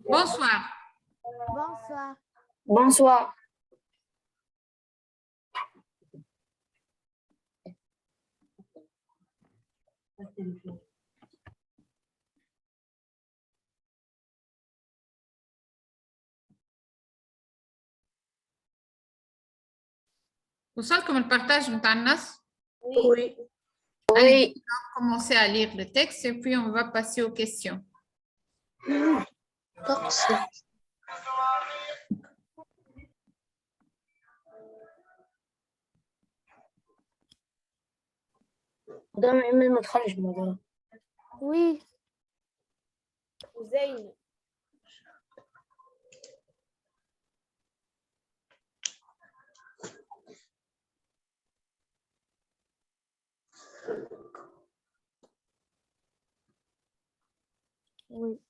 Bonsoir. Bonsoir. Bonsoir. وصلكم الpartage بتاع النص؟ Oui. Allez, on va commencer à lire le texte et puis on va passer aux questions. Oui. زين. Oui.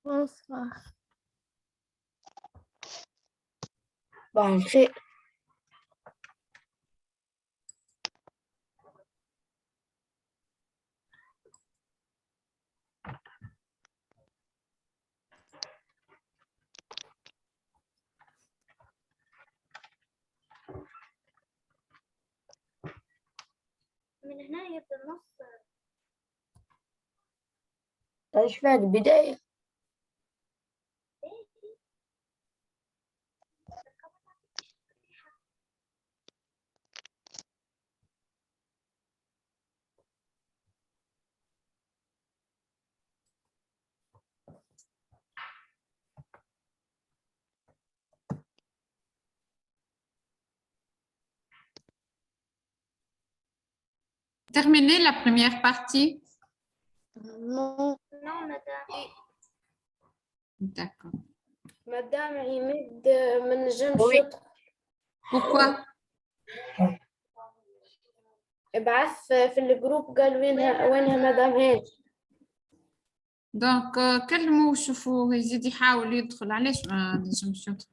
Bonsoir. Bonjour. من هنا يبدأ النص. ايش بعد البداية؟ Terminez la première partie. Non. Non, madame. D'accord. مدام عماد ما نجمش Oui. يدخل. Pourquoi? ابعث في الجروب قال وينها مدام هاج. دونك كلموا شوفوا يزيد يحاول يدخل. علاش ما نجمش يدخل؟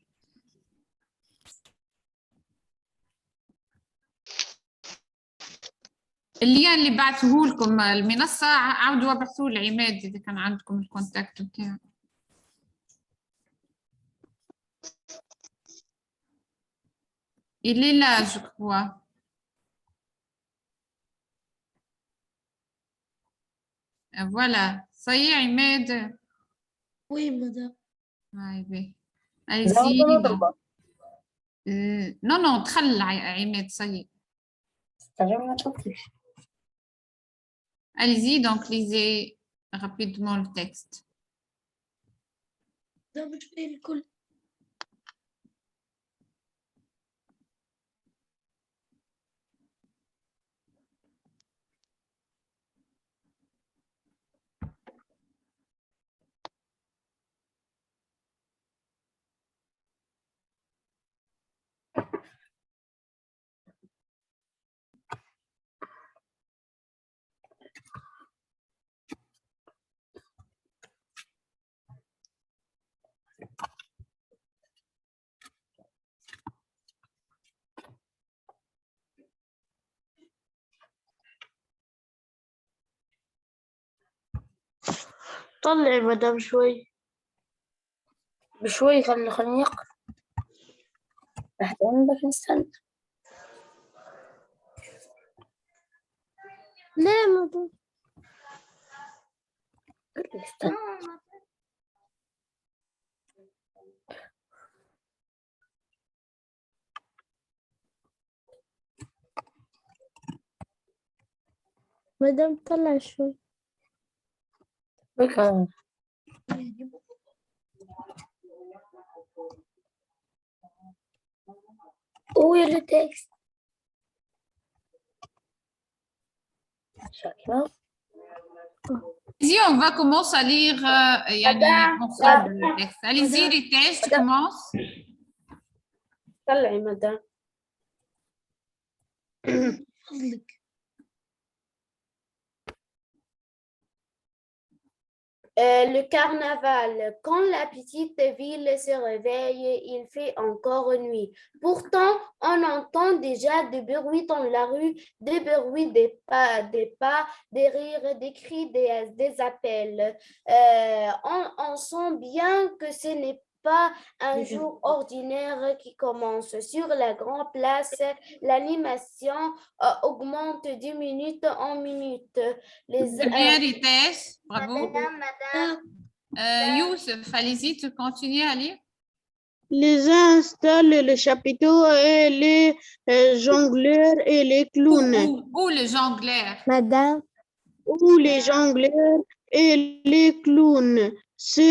اللي اللي بعثوه لكم المنصة عاودوا ابعثوا لعماد إذا كان عندكم الكونتاكت بتاعه. Il est là, je crois. Voilà. Ça y est, Ahmed. Oui, madame. Allez-y. Non, non, تخلى Ahmed, ça y est. Allez-y, donc lisez rapidement le texte. طلعي مدام شوي بشوي. خليني نقرأ. بعدين بس نستنى. لا مدام. استنى. مدام طلع شوي. بكرة. Où est le texte? Allez-y, on va commencer à lire ensemble le texte. Allez-y, Ritesh, tu commences. طلعي مدام. Le carnaval, quand la petite ville se réveille, il fait encore nuit. Pourtant, on entend déjà des bruits dans la rue, des bruits, des pas, des rires, des cris, des appels. On sent bien que ce n'est pas un jour ordinaire qui commence. Sur la grande place, l'animation augmente de minute en minute. Bien, Ritesh, bravo. Madame. Youssef, allez-y, tu continues à lire. Les uns installent le chapiteau et les jongleurs et les clowns. Où le jongleur? Madame. Où les jongleurs et les clowns se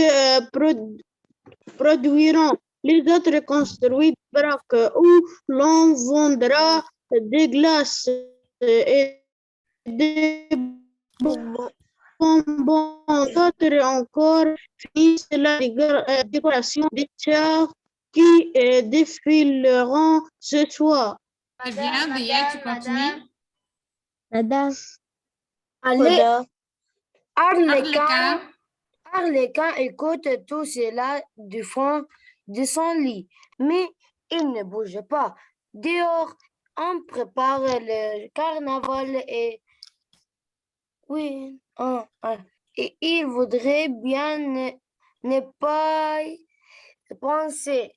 produiront. Les autres construisent des baraques où l'on vendra des glaces et des bonbons. D'autres encore finissent la décoration des chars qui défileront ce soir. Très bien, Dia, tu continues. Madame. Allez, Arlequin. Arlequin écoute tout cela du fond de son lit, mais il ne bouge pas. Dehors, on prépare le carnaval et oui, et il voudrait bien ne pas y penser.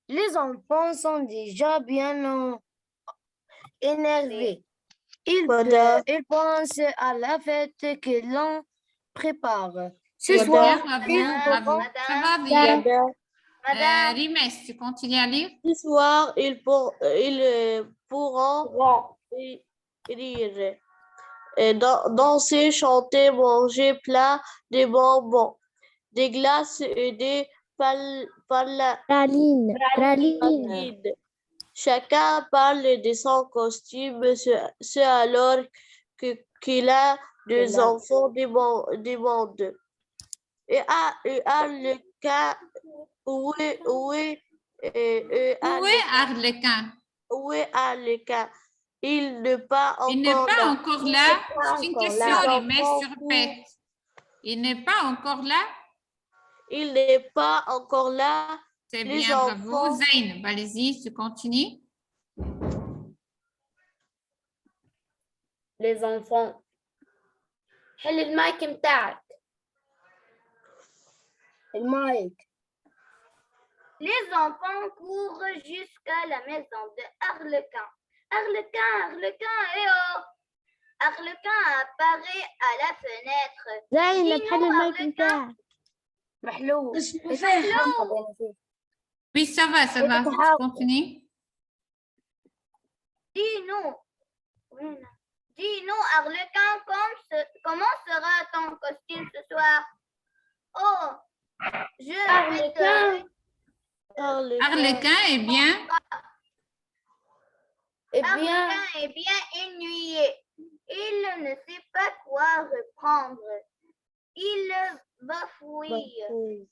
Les enfants sont déjà bien énervés. Ils pensent à la fête que l'on prépare. Ce soir, Bravo. Ça va bien. Rimes, tu continues à lire. Ce soir, ils pourront rire, danser, chanter, manger plein de bonbons, des glaces et des Praline. Chacun parle de son costume, ce alors qu'il a deux enfants demandent. Et Arlequin, où est Arlequin? Où est Arlequin? Il n'est pas Il n'est encore pas là. encore là. pas C'est une encore question, là. Rimet, je répète. Il n'est pas encore là. Il n'est pas encore là. C'est Les bien, bravo. enfants. Zayn, allez-y, tu continues. Les enfants. حل المايك متاعك. المايك. Les enfants courent jusqu'à la maison de Arlequin. Arlequin, eh oh! Arlequin apparaît à la fenêtre. زين Dis-nous, بحل المايك Arlequin. متاعك. محلو. Oui, ça va, ça va. Tu continues. Dis-nous, Arlequin, comment sera ton costume ce soir? Oh, je vais Arlequin, eh bien. Arlequin est bien ennuyé. Il ne sait pas quoi reprendre. Il bafouille.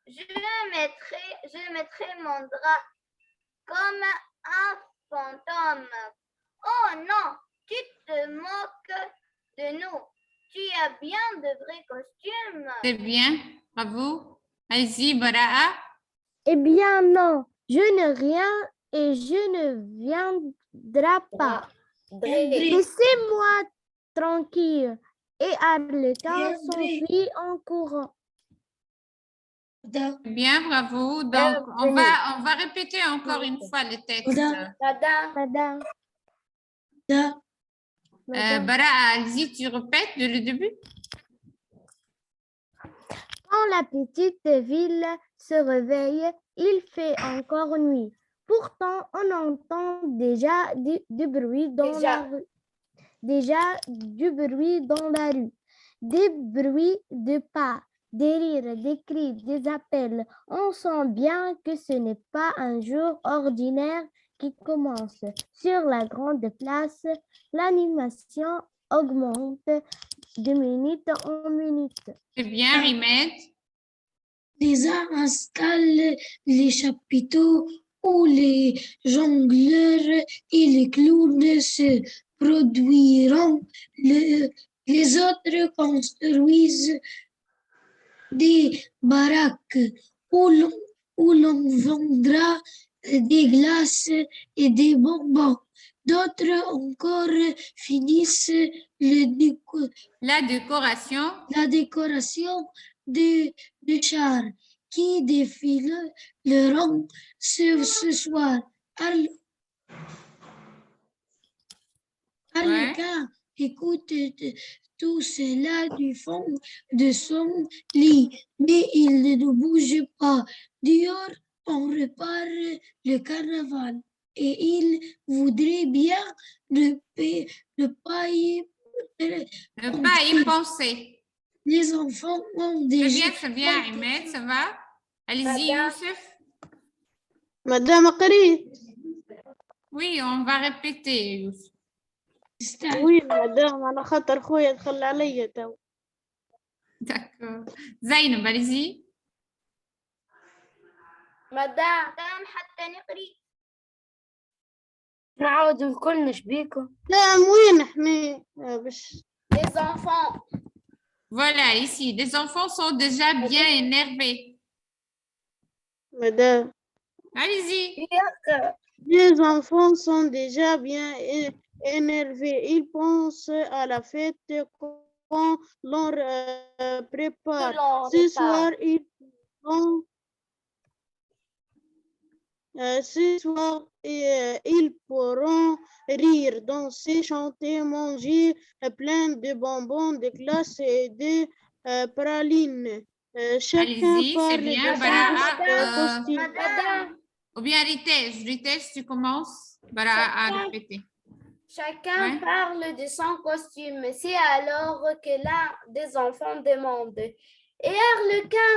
Je mettrai mon drap comme un fantôme. Oh non, tu te moques de nous. Tu as bien de vrais costumes. C'est bien, bravo. Allez-y, Bara'a. Eh bien non, je n'ai rien et je ne viendrai pas. Laissez-moi tranquille. Et Arlequin s'enfuit en courant. Bien, bravo. Donc, on va répéter encore une fois le texte. Madame. Bara'a, allez-y, tu répètes dès le début. Quand la petite ville se réveille, il fait encore nuit. Pourtant, on entend déjà du bruit dans la rue. Déjà du bruit dans la rue. Des bruits de pas, des rires, des cris, des appels. On sent bien que ce n'est pas un jour ordinaire qui commence. Sur la grande place, l'animation augmente de minute en minute. C'est bien, Rimet. Les uns installent les chapiteaux où les jongleurs et les clowns se produiront. Les autres construisent des baraques où l'on vendra des glaces et des bonbons. D'autres encore finissent La décoration. la décoration de chars qui défilent le rang ce soir. Arlequin écoute tout cela du fond de son lit, mais il ne bouge pas. Dehors, on repart le carnaval et il voudrait bien ne pas y penser. Les enfants ont déjà... C'est bien, Rimet, ça va. Allez-y, Youssef. Madame قريت. Oui, on va répéter, Youssef. Oui, madame, على خاطر خويا دخل عليا تو. D'accord. Zainab, allez-y. مدام حتى نقري. نعاود الكل نشبيكم. لا وين احنا باش. Les enfants. Voilà, ici, les enfants sont déjà bien énervés. Madame. Allez-y. Les enfants sont déjà bien énervés. Ils pensent à la fête qu'on leur prépare. Ce soir, ils pourront rire, danser, chanter, manger plein de bonbons, de glaces et de pralines. Chacun Allez-y, c'est parle bien. de Bara'a, Madame. ou bien Ritesh, tu commences. Bara'a à répéter. Chacun parle de son costume. C'est alors que l'un des enfants demande. Et Arlequin,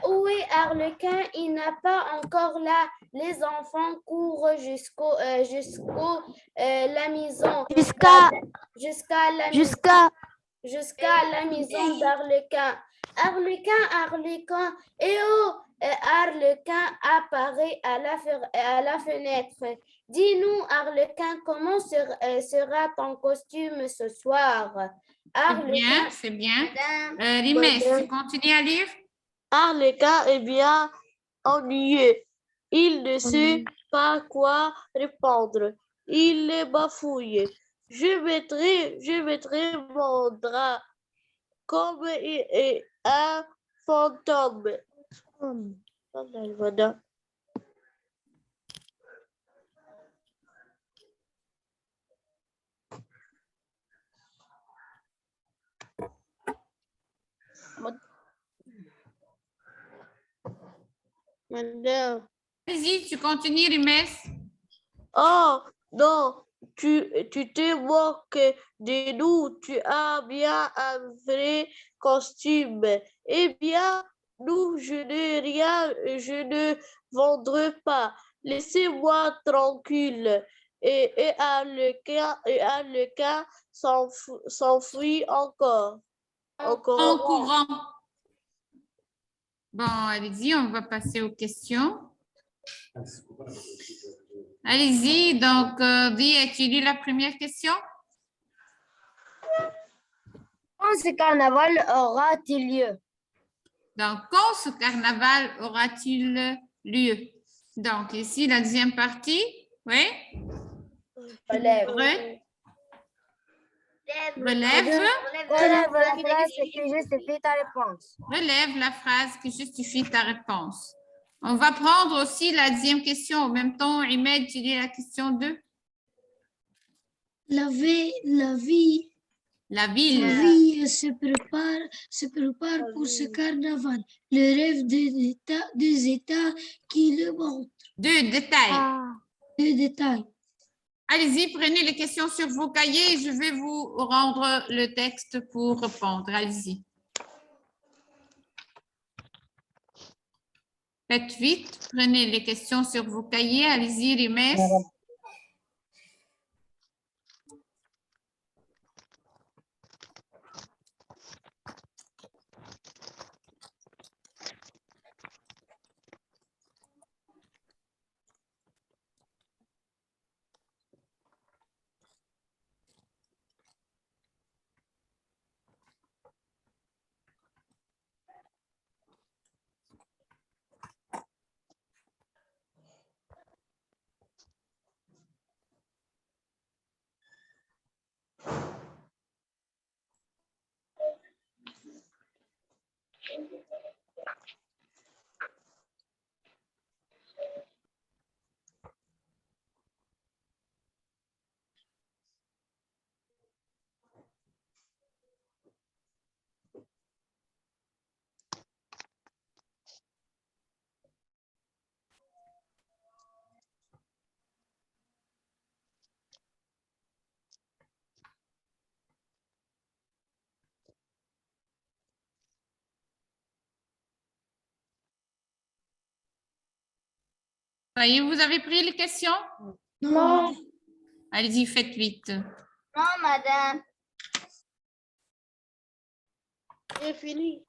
où est Arlequin? Il n'est pas encore là. Les enfants courent la maison. Jusqu'à la maison d'Arlequin. Arlequin, et oh, Arlequin apparaît à la fenêtre. Dis-nous, Arlequin, comment sera ton costume ce soir? C'est bien, c'est bien. Madame. Rimès, tu Madame. continues à lire? Arlequin est bien ennuyeux. Il ne sait pas quoi répondre. Il est bafouille. Je mettrai mon drap comme un fantôme. Voilà. Madame. Vas-y, tu continues, Rimès. Oh non, tu te moques de nous, tu as bien un vrai costume. Eh bien, nous, je ne vendrai pas. Laissez-moi tranquille. Et Arlequin s'enfuit encore. En Encore. courant. Bon, allez-y, on va passer aux questions. Allez-y, donc, dis, as-tu lu la première question? Quand ce carnaval aura-t-il lieu? Donc, quand ce carnaval aura-t-il lieu? Donc, ici, la deuxième partie. Oui? Relève. Relève. Relève la phrase qui justifie ta réponse. Relève la phrase qui justifie ta réponse. On va prendre aussi la deuxième question en même temps. Imed, tu lis la question 2. La vie La ville. se prépare pour ce carnaval. Le rêve des États qui le montrent. Deux détails. Deux détails. Allez-y, prenez les questions sur vos cahiers. Je vais vous rendre le texte pour répondre. Allez-y. Faites vite. Prenez les questions sur vos cahiers. Allez-y, Rimès. Ça y est, vous avez pris les questions? Non. Allez-y, faites vite. Non, madame. C'est fini.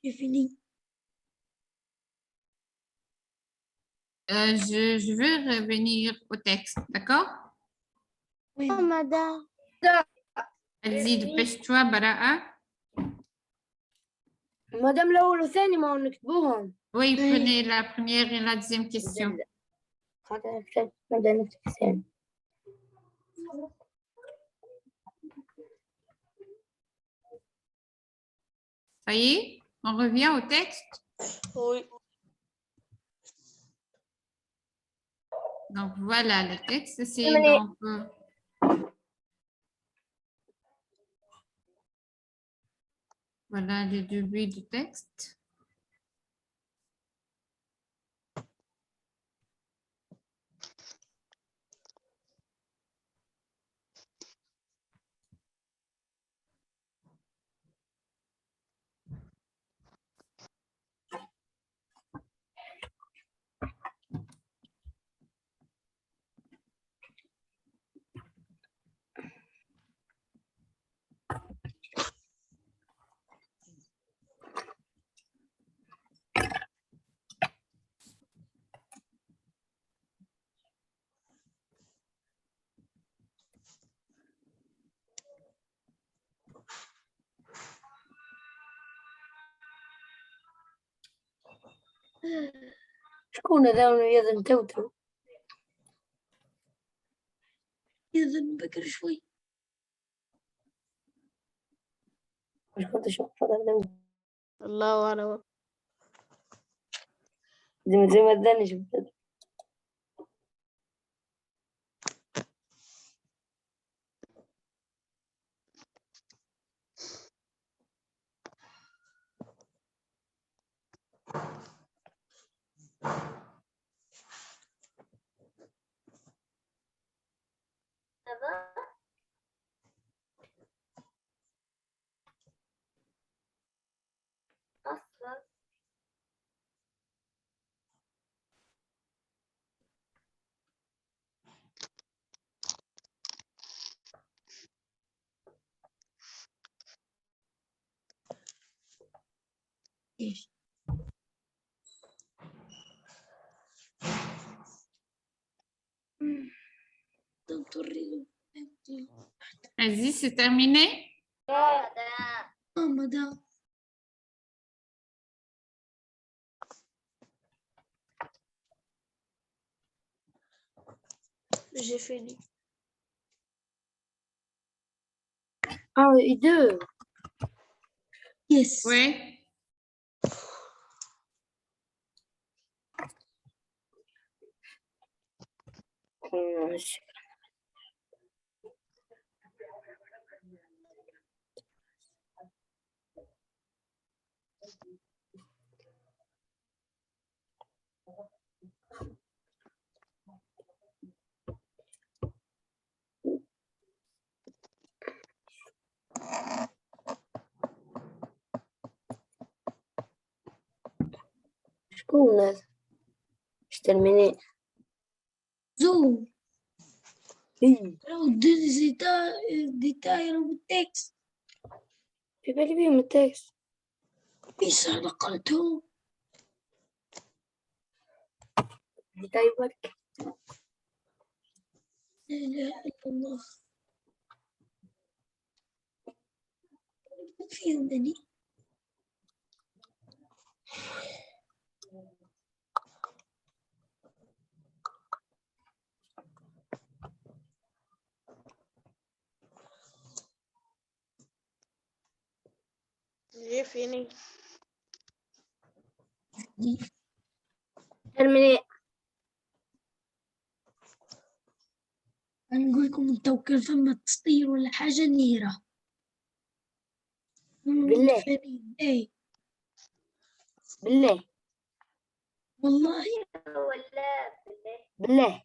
J'ai fini. Je veux revenir au texte, d'accord? Oui. Oh, madame. Allez-y, dépêche-toi, Bara'a. مدام الأول والثاني ما نكتبوهم. Oui, prenez la première et la deuxième question. نبدأ نكتب الثاني. Ça y est, on revient au texte. Oui. Donc, voilà le texte. C'est Terminé. donc... voilà le début du texte. شكون هذا يظن توتو يظن بكر شوي مش كنت شوف فضل الله أعلم. زي ما اداني شوف ايش Vas-y, c'est terminé. madame J'ai fini. Un et deux. يس Oui. شكون هذا؟ مش ترميني. زو إيه. لو ديتاي رو بالتكست في بالي بيهم التكست. ايش انا قلته ديتايبك. لا اله الا الله فيهم بني J'ai fini. ترميني. نقول لكم التوكل ثم تسطير ولا حاجة نيرة بالله. فاهمين ايه بالله. والله بالله.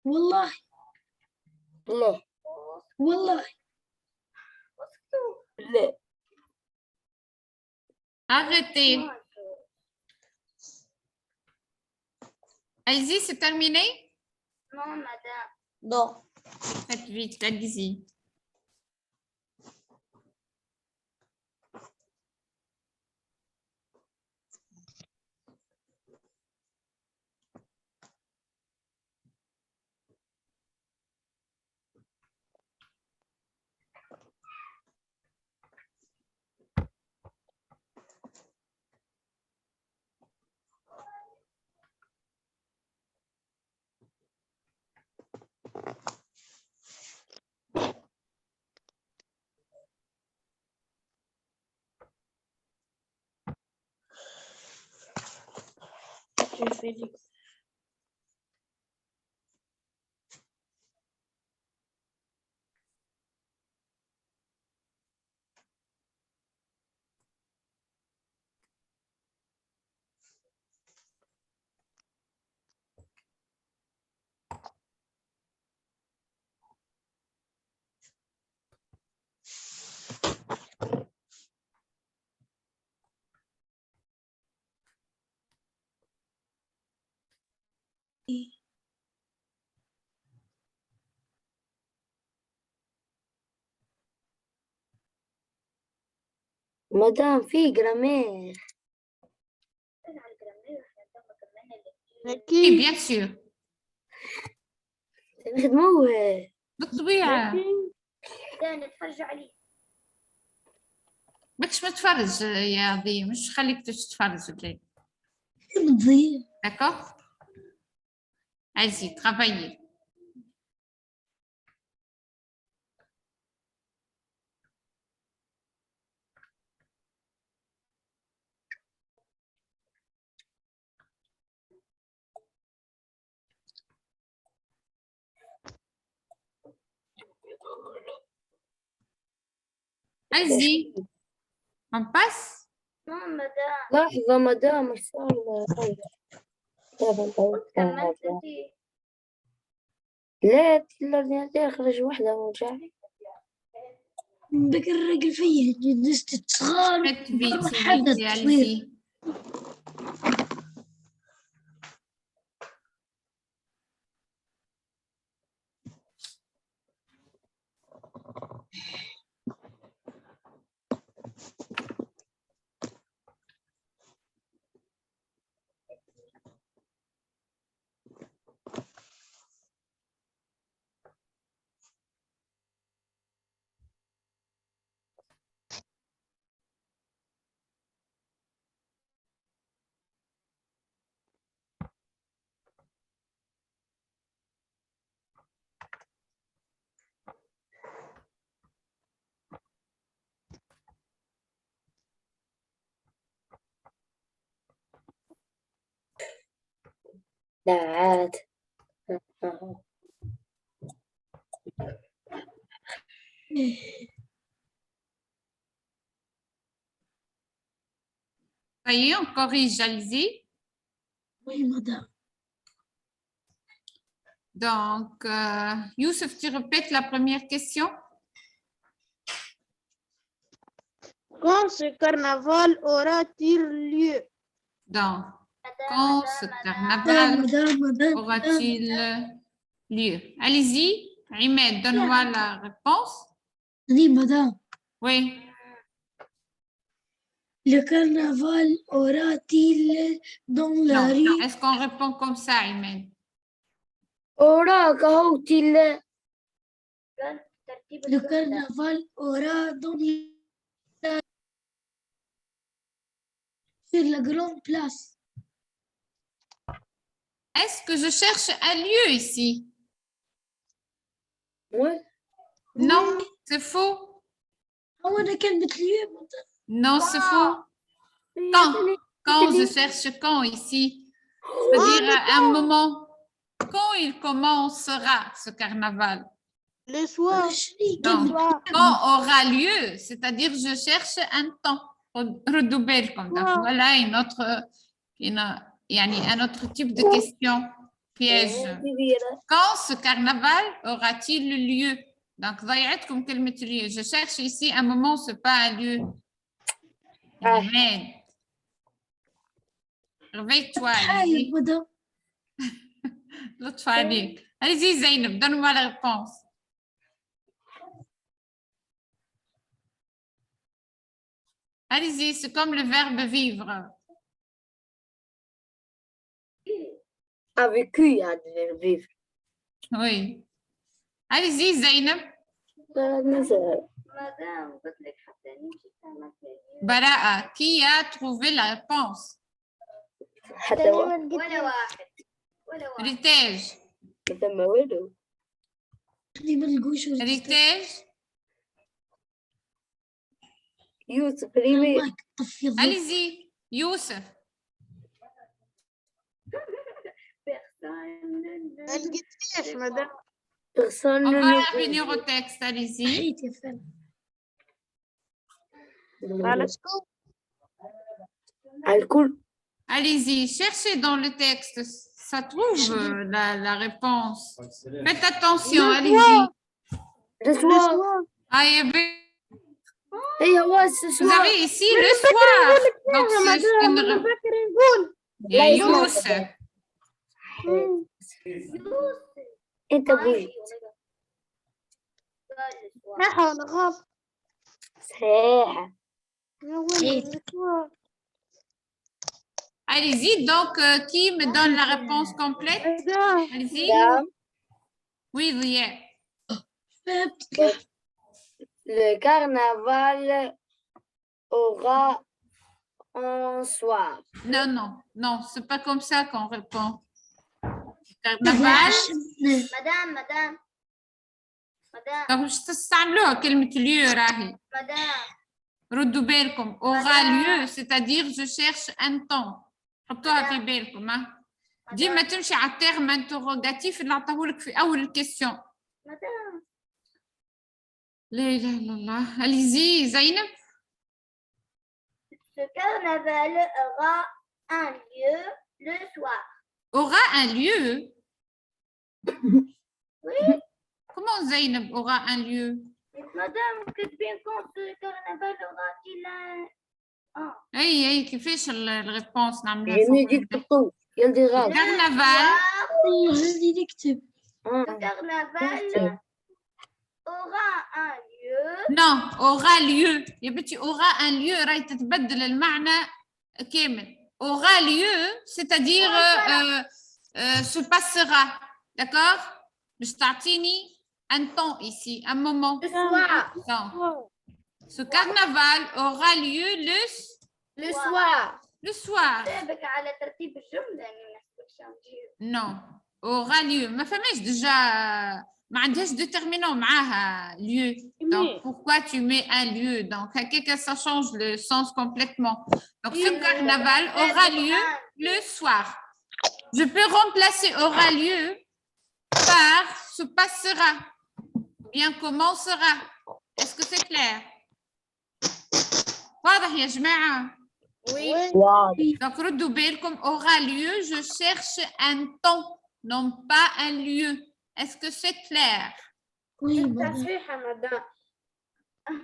والله بالله. والله بالله. Arrêtez. Allez-y, c'est terminé. Non, madame. Non. Faites vite, allez-y. مدام في جرامير. Oui, أكيد. bien sûr. نخدموه. بالطبيعة. نتفرجوا عليه. ماكش متفرج يا ضي، مش خليك تتفرج الليل. بتضيع. D'accord? Allez-y, travaillez. Allez-y. On passe? لحظة مدام ايش صار؟ لا الأرديناتير خرج وحدة ورجع. بقرق فيا جلست صغار Faites vite, حدث vite, تصوير. allez-y. لا عاد. Ça y est, on corrige, allez-y. Oui, madame. Donc, Youssef, tu répètes la première question? Quand ce carnaval aura-t-il lieu? Donc, quand ce carnaval madame. aura-t-il lieu? Allez-y, Ahmed, donne-moi la réponse. Oui, madame. Oui, Le carnaval aura-t-il dans la non. rue? Est-ce qu'on répond comme ça, Ahmed? وراك هوتي Le carnaval aura dans la sur la grande place. Est-ce que je cherche un lieu ici? Non, c'est faux. هو أنا كلمة اليوم madame. Non, c'est faux. Quand je cherche quand ici, c'est-à-dire à un moment, quand il commencera ce carnaval. Le soir. Donc, quand aura lieu, c'est-à-dire je cherche un temps. Redouble comme ça. Voilà un autre type de question piège. Quand ce carnaval aura-t-il lieu? Donc, ضيعتكم كلمة lieu. Je cherche ici un moment, ce n'est pas un lieu. Amen. Réveille-toi. حايل madame. لطف عليك. Allez-y, Zainab, donne-moi la réponse. Allez-y, c'est comme le verbe vivre. Avec qui a de vivre? Oui. Allez-y, Zainab. Bara'a, qui a trouvé la réponse? ولا واحد. Ritage. اللي ما نلقوش Ritage. يوسف ريمي. المايك طفي الضوء. Allez-y, Youssef. Personne On ne va le revenir au texte, allez-y. Allez-y, cherchez dans le texte, ça trouve la réponse. Faites attention, allez-y. Le soir. Ah, il y avait- ce Vous avez ici le soir. Donc, c'est une... يا يوسف. انت قلت صحيح. Allez-y, donc, qui me donne la réponse complète? Allez-y. Oui, oui. Le carnaval aura un soir. Non, non, non, c'est pas comme ça qu'on répond. Carnaval. Madame. Donc, مش تستعملوها كلمة lieu راهي. ردوا بالكم. Aura lieu, c'est-à-dire je cherche un temps. حطوها في بالكم. ديما تمشي على الترم interrogatif اللي عطاهولك في أول الكيستيون. لا إله إلا الله. Allez-y, زينب. Ce carnaval aura un lieu le soir. Aura un lieu? Oui. Comment Zainab aura un lieu? Madame, qu'est-ce bien quand ce carnaval aura-t-il un... أي كيفاش الريبونس نعملها؟ Le carnaval. Le carnaval aura un lieu. Non, aura lieu. يا بنتي aura un lieu راهي تتبدل المعنى كامل. Aura lieu, c'est-à-dire se passera. D'accord? باش تعطيني un temps ici, un moment. Le soir. Donc, ce carnaval aura lieu Le soir. le soir. على ترتيب الجملة Non, aura lieu. Ma famille déjà ما عندهاش déterminant معاها lieu. Donc pourquoi tu mets un lieu? Donc ça change le sens complètement. Donc ce carnaval aura lieu le soir. Je peux remplacer aura lieu par se passera. Bien commencera. Est-ce que c'est clair? واضح يا جماعة؟ Oui. Donc, ردوا بالكم aura lieu, je cherche un temps, non pas un lieu. Est-ce que c'est clair? Oui, madame.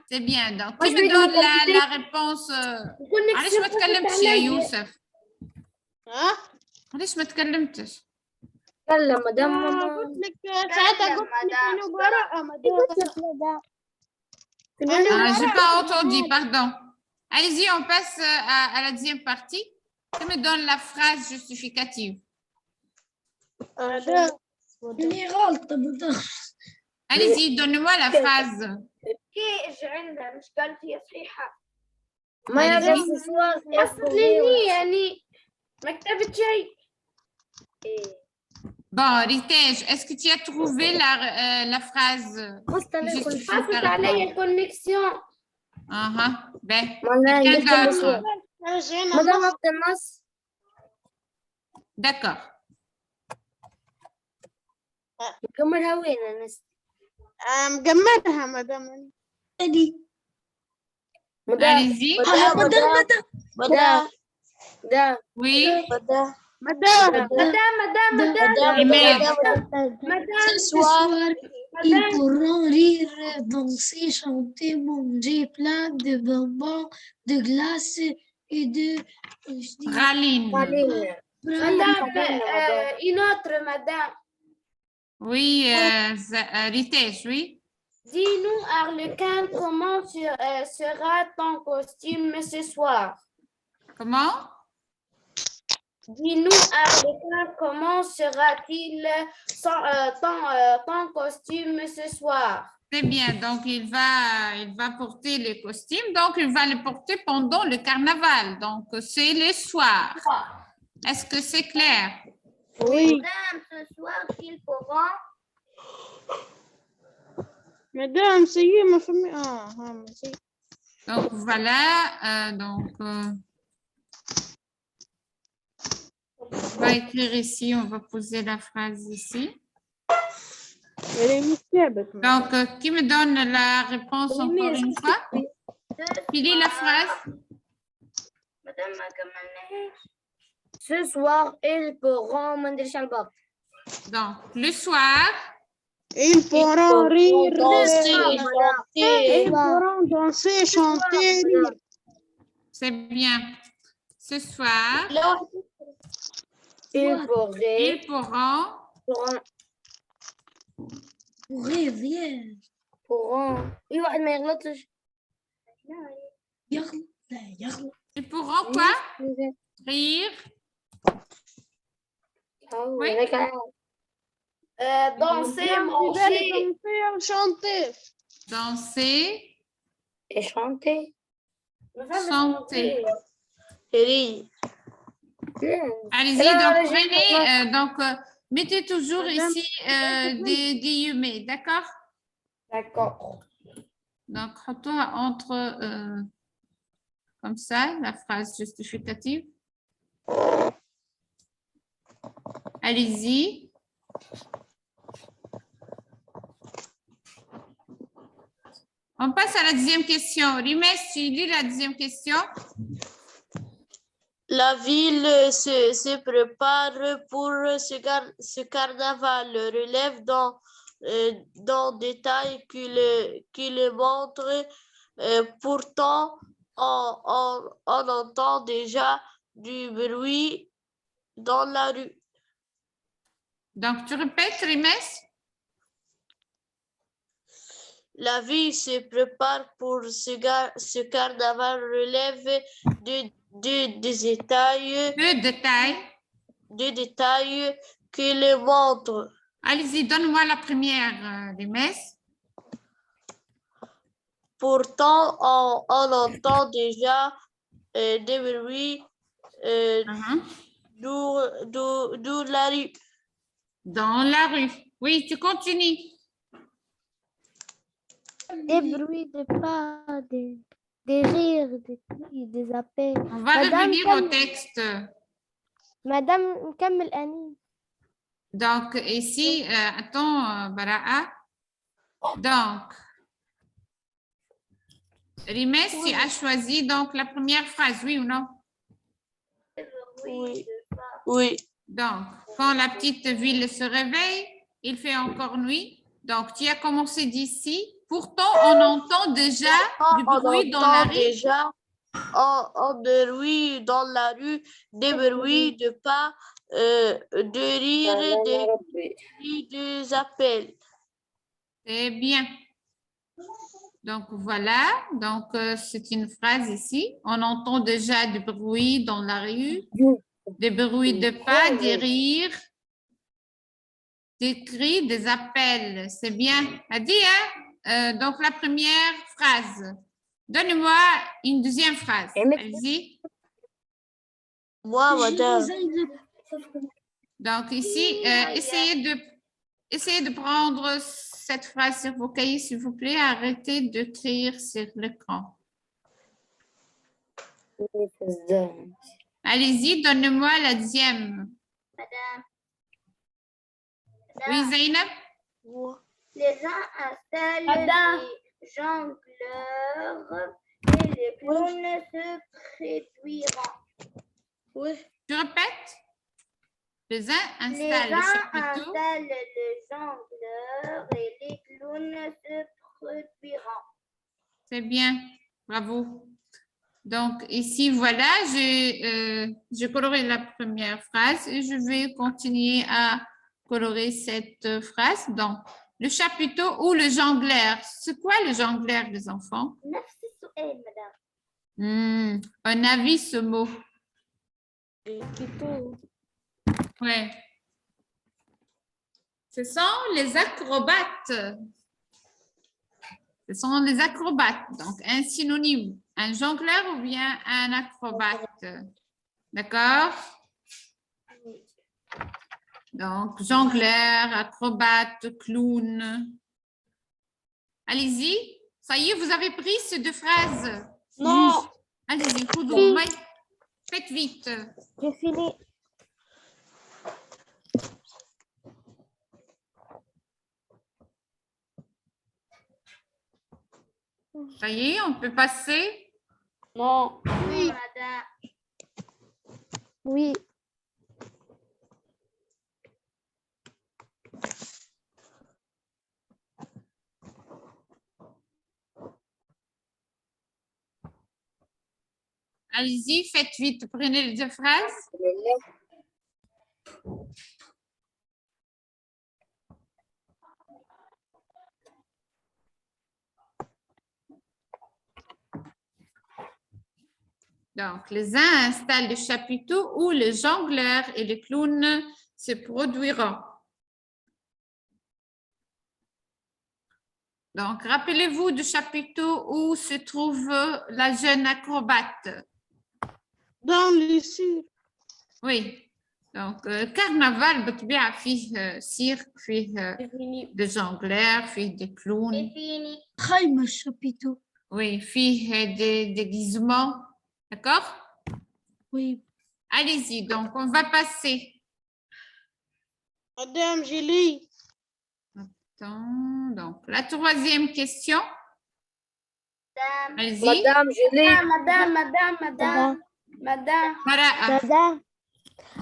C'est bien. Donc, qui me donne la réponse? علاش ما تكلمتش يا يوسف؟ علاش ما تكلمتش؟ تكلم مدام. قلت لك ساعتها قلت لك أنا براءة مدام. J'ai pas entendu, pardon. Allez-y, on passe à la deuxième partie. Qui me donne la phrase justificative? Allez-y, donne-moi la phrase. ما يعرف أصلي يعني ما كتبت شيء. Bon, Ritej, est-ce que tu as trouvé la phrase حصلت علي الكونكسيون. Ben, quelqu'un d'autre. مدام عبد الناصر. D'accord. مكملها وين أنس؟ مكملها مدام. Allez-y. مدام. Oui. Ce soir, ils pourront rire, danser, chanter, manger plein de bonbons, de glace et de... Raline. Une autre madame. Oui, Ritej, oui. Dis-nous, Arlequin, comment sera ton costume ce soir? Comment? Dis-nous, Arlequin, comment sera-t-il ton costume ce soir? C'est bien, donc il va porter le costume, donc il va le porter pendant le carnaval, donc c'est le soir. Est-ce que c'est clair? Oui. Madame, ce soir, ils pourront... Madame, ça y est, ma famille. Donc voilà, va écrire ici, on va poser la phrase ici. Elle est مكتبة. Donc, qui me donne la réponse Oui, mais encore une fois? Qui lit la phrase? Ce soir, ils pourront manger chalbab. Donc, le soir, Ils pourront rire, chanter. ils pourront danser, chanter, rire. c'est bien. Ce soir, Ils pourraient. ils pourront pourrait rien pourront. أي واحد ما يغلطش. يغلط لا يغلط ils pourront quoi? Rire. Oui. Danser, Danser, manger chanter. Danser, et chanter. chanter. Rire. Allez-y, donc prenez, mettez toujours ici des guillemets, d'accord? D'accord. Donc, toi entre comme ça, la phrase justificative. Allez-y. On passe à la deuxième question. Rimes, tu lis la deuxième question. La ville se prépare pour ce carnaval. Le relève dans détail qui le montre. Pourtant, on entend déjà du bruit dans la rue. Donc, tu répètes, Rimes? La ville se prépare pour ce carnaval. Relève des détails. Peu de détails. De détails qui le montrent. Allez-y, donne-moi la première, Rimes. Pourtant, on entend déjà des bruits d'où la rue. Dans la rue. Oui, tu continues. Des bruits de pas, des rires, des cris, des appels. On va revenir au texte. Madame, نكمل أني. Donc, ici, attends, Bara'a. Donc, Rimes, tu as choisi donc la première phrase, oui ou non? Oui. Oui. Donc, quand la petite ville se réveille, il fait encore nuit. Donc, tu as commencé d'ici. Pourtant, on entend déjà du bruit dans la rue. Déjà, de bruit dans la rue, des bruits de pas, de rire, des cris, des appels. C'est bien. Donc, voilà. Donc, c'est une phrase ici. On entend déjà du bruit dans la rue, des bruits de pas, des rires, des cris, des appels. C'est bien. Adi, hein? Donc, la première phrase. Donne-moi une deuxième phrase. Allez-y. Moi, madame. Donc, ici, essayez de prendre cette phrase sur vos cahiers, s'il vous plaît. Arrêtez d'écrire sur l'écran. Allez-y, donne-moi la deuxième. Madame. Oui, Zainab? Les uns installent des jongleurs et les clowns se réduiront. Oui. Tu répètes? Les uns installent Les le uns chapiteau. installent le jongleur et les clowns se produiront. C'est bien, bravo. Donc, ici, voilà, j'ai coloré la première phrase et je vais continuer à colorer cette phrase. Donc, le chapiteau ou le jongleur. C'est quoi le jongleur, les enfants? Merci, madame. Un avis, ce mot. Ouais. Ce sont les acrobates. Ce sont les acrobates. Donc, un synonyme, un jongleur ou bien un acrobate. D'accord? Donc, jongleur, acrobate, clown. Allez-y. Ça y est, vous avez pris ces deux phrases? Non. Allez-y, Oui. faites vite. J'ai fini. Ça y est, on peut passer? Non. Oui. Oui. Allez-y, faites vite, prenez les 2 phrases. Donc, les uns installent le chapiteau où le jongleur et le clown se produiront. Donc, rappelez-vous du chapiteau où se trouve la jeune acrobate. Dans les sur. Oui. Donc, carnaval, بطبيعة فيه cirque, فيه des jongleurs, فيه des clowns. خيمة الشابيتو. Oui, فيه des déguisements. D'accord? Oui. Allez-y, donc on va passer. Madame Julie. Attends, donc, la 3e question. Allez-y. Madame, Madame. Mara, Dada,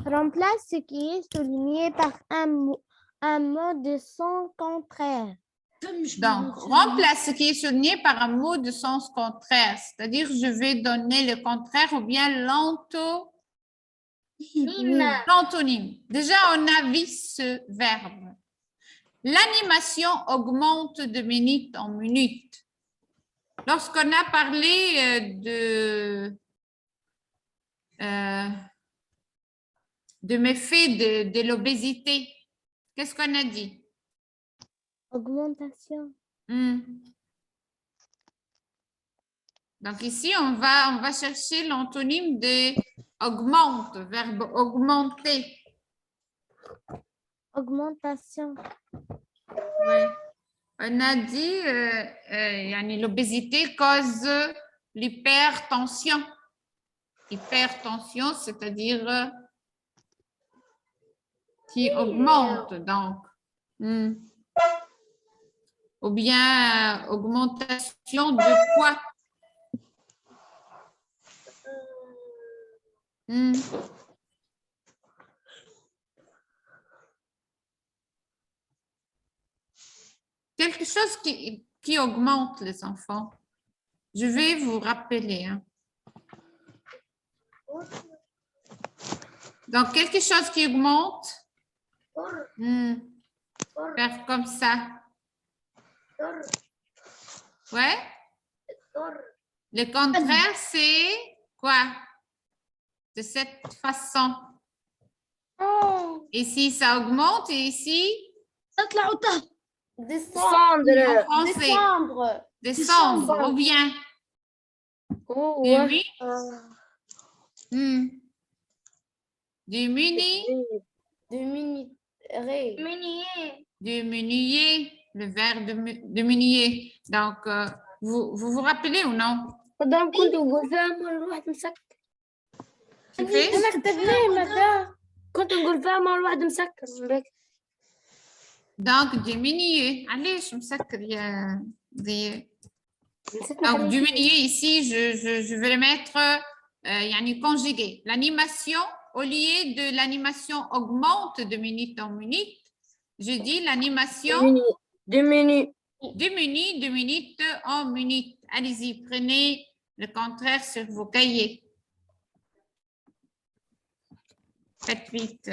remplace ce qui est souligné par un mot de son contraire. donc, remplace ce qui est souligné par un mot de sens contraire. C'est-à-dire, je vais donner le contraire ou bien l'antonyme. Déjà, on a vu ce verbe. L'animation augmente de minute en minute. Lorsqu'on a parlé de méfaits de l'obésité, qu'est-ce qu'on a dit? Augmentation. Donc ici, on va chercher l'antonyme de augmente, verbe augmenter. Augmentation. Ouais. On a dit l'obésité cause l'hypertension. Hypertension, c'est-à-dire qui augmente, donc. Ou bien augmentation de poids. Quelque chose qui augmente les enfants. Je vais vous rappeler. Hein. Donc, quelque chose qui augmente. Faire comme ça. Ouais. Le contraire, c'est quoi? De cette façon. Ici, ça augmente et ici? Descendre. En français. Descendre. Ou bien? Diminuer. Diminuer. Le verbe diminuer. Donc, vous rappelez ou non? Madame, كنت نقول فيها مرة الواحد مسكر. Tu fais? أنا كتبناه مدام. كنت نقول فيها مرة الواحد مسكر. Donc, diminuer. علاش مسكر يا ضياء؟ Donc, diminuer ici, je vais le mettre conjugué. L'animation, au lieu de l'animation augmente de minute en minute, je dis l'animation diminue de minute en minute. Allez-y, prenez le contraire sur vos cahiers. Faites vite.